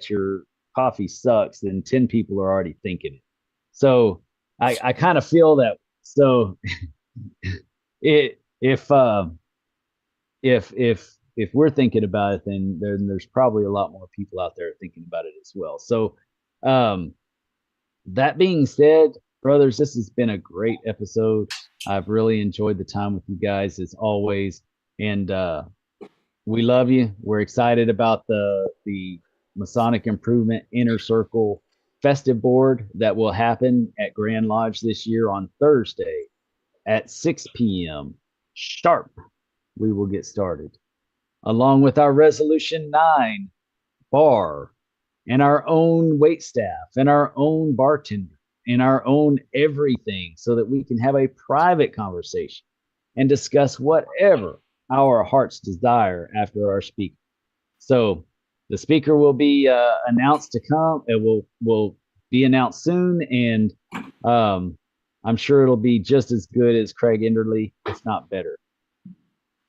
your coffee sucks, then 10 people are already thinking it. So I kind of feel that. So if we're thinking about it, then there's probably a lot more people out there thinking about it as well. So that being said, brothers, this has been a great episode. I've really enjoyed the time with you guys as always, and we love you. We're excited about the Masonic Improvement Inner Circle festive board that will happen at Grand Lodge this year on Thursday at 6 p.m. sharp. We will get started, along with our Resolution 9 bar and our own wait staff and our own bartender and our own everything, so that we can have a private conversation and discuss whatever our hearts desire after our speaker. So the speaker will be announced to come. It will be announced soon, and I'm sure it'll be just as good as Craig Enderly, if not better.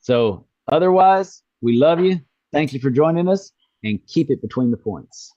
So otherwise, we love you. Thank you for joining us, and keep it between the points.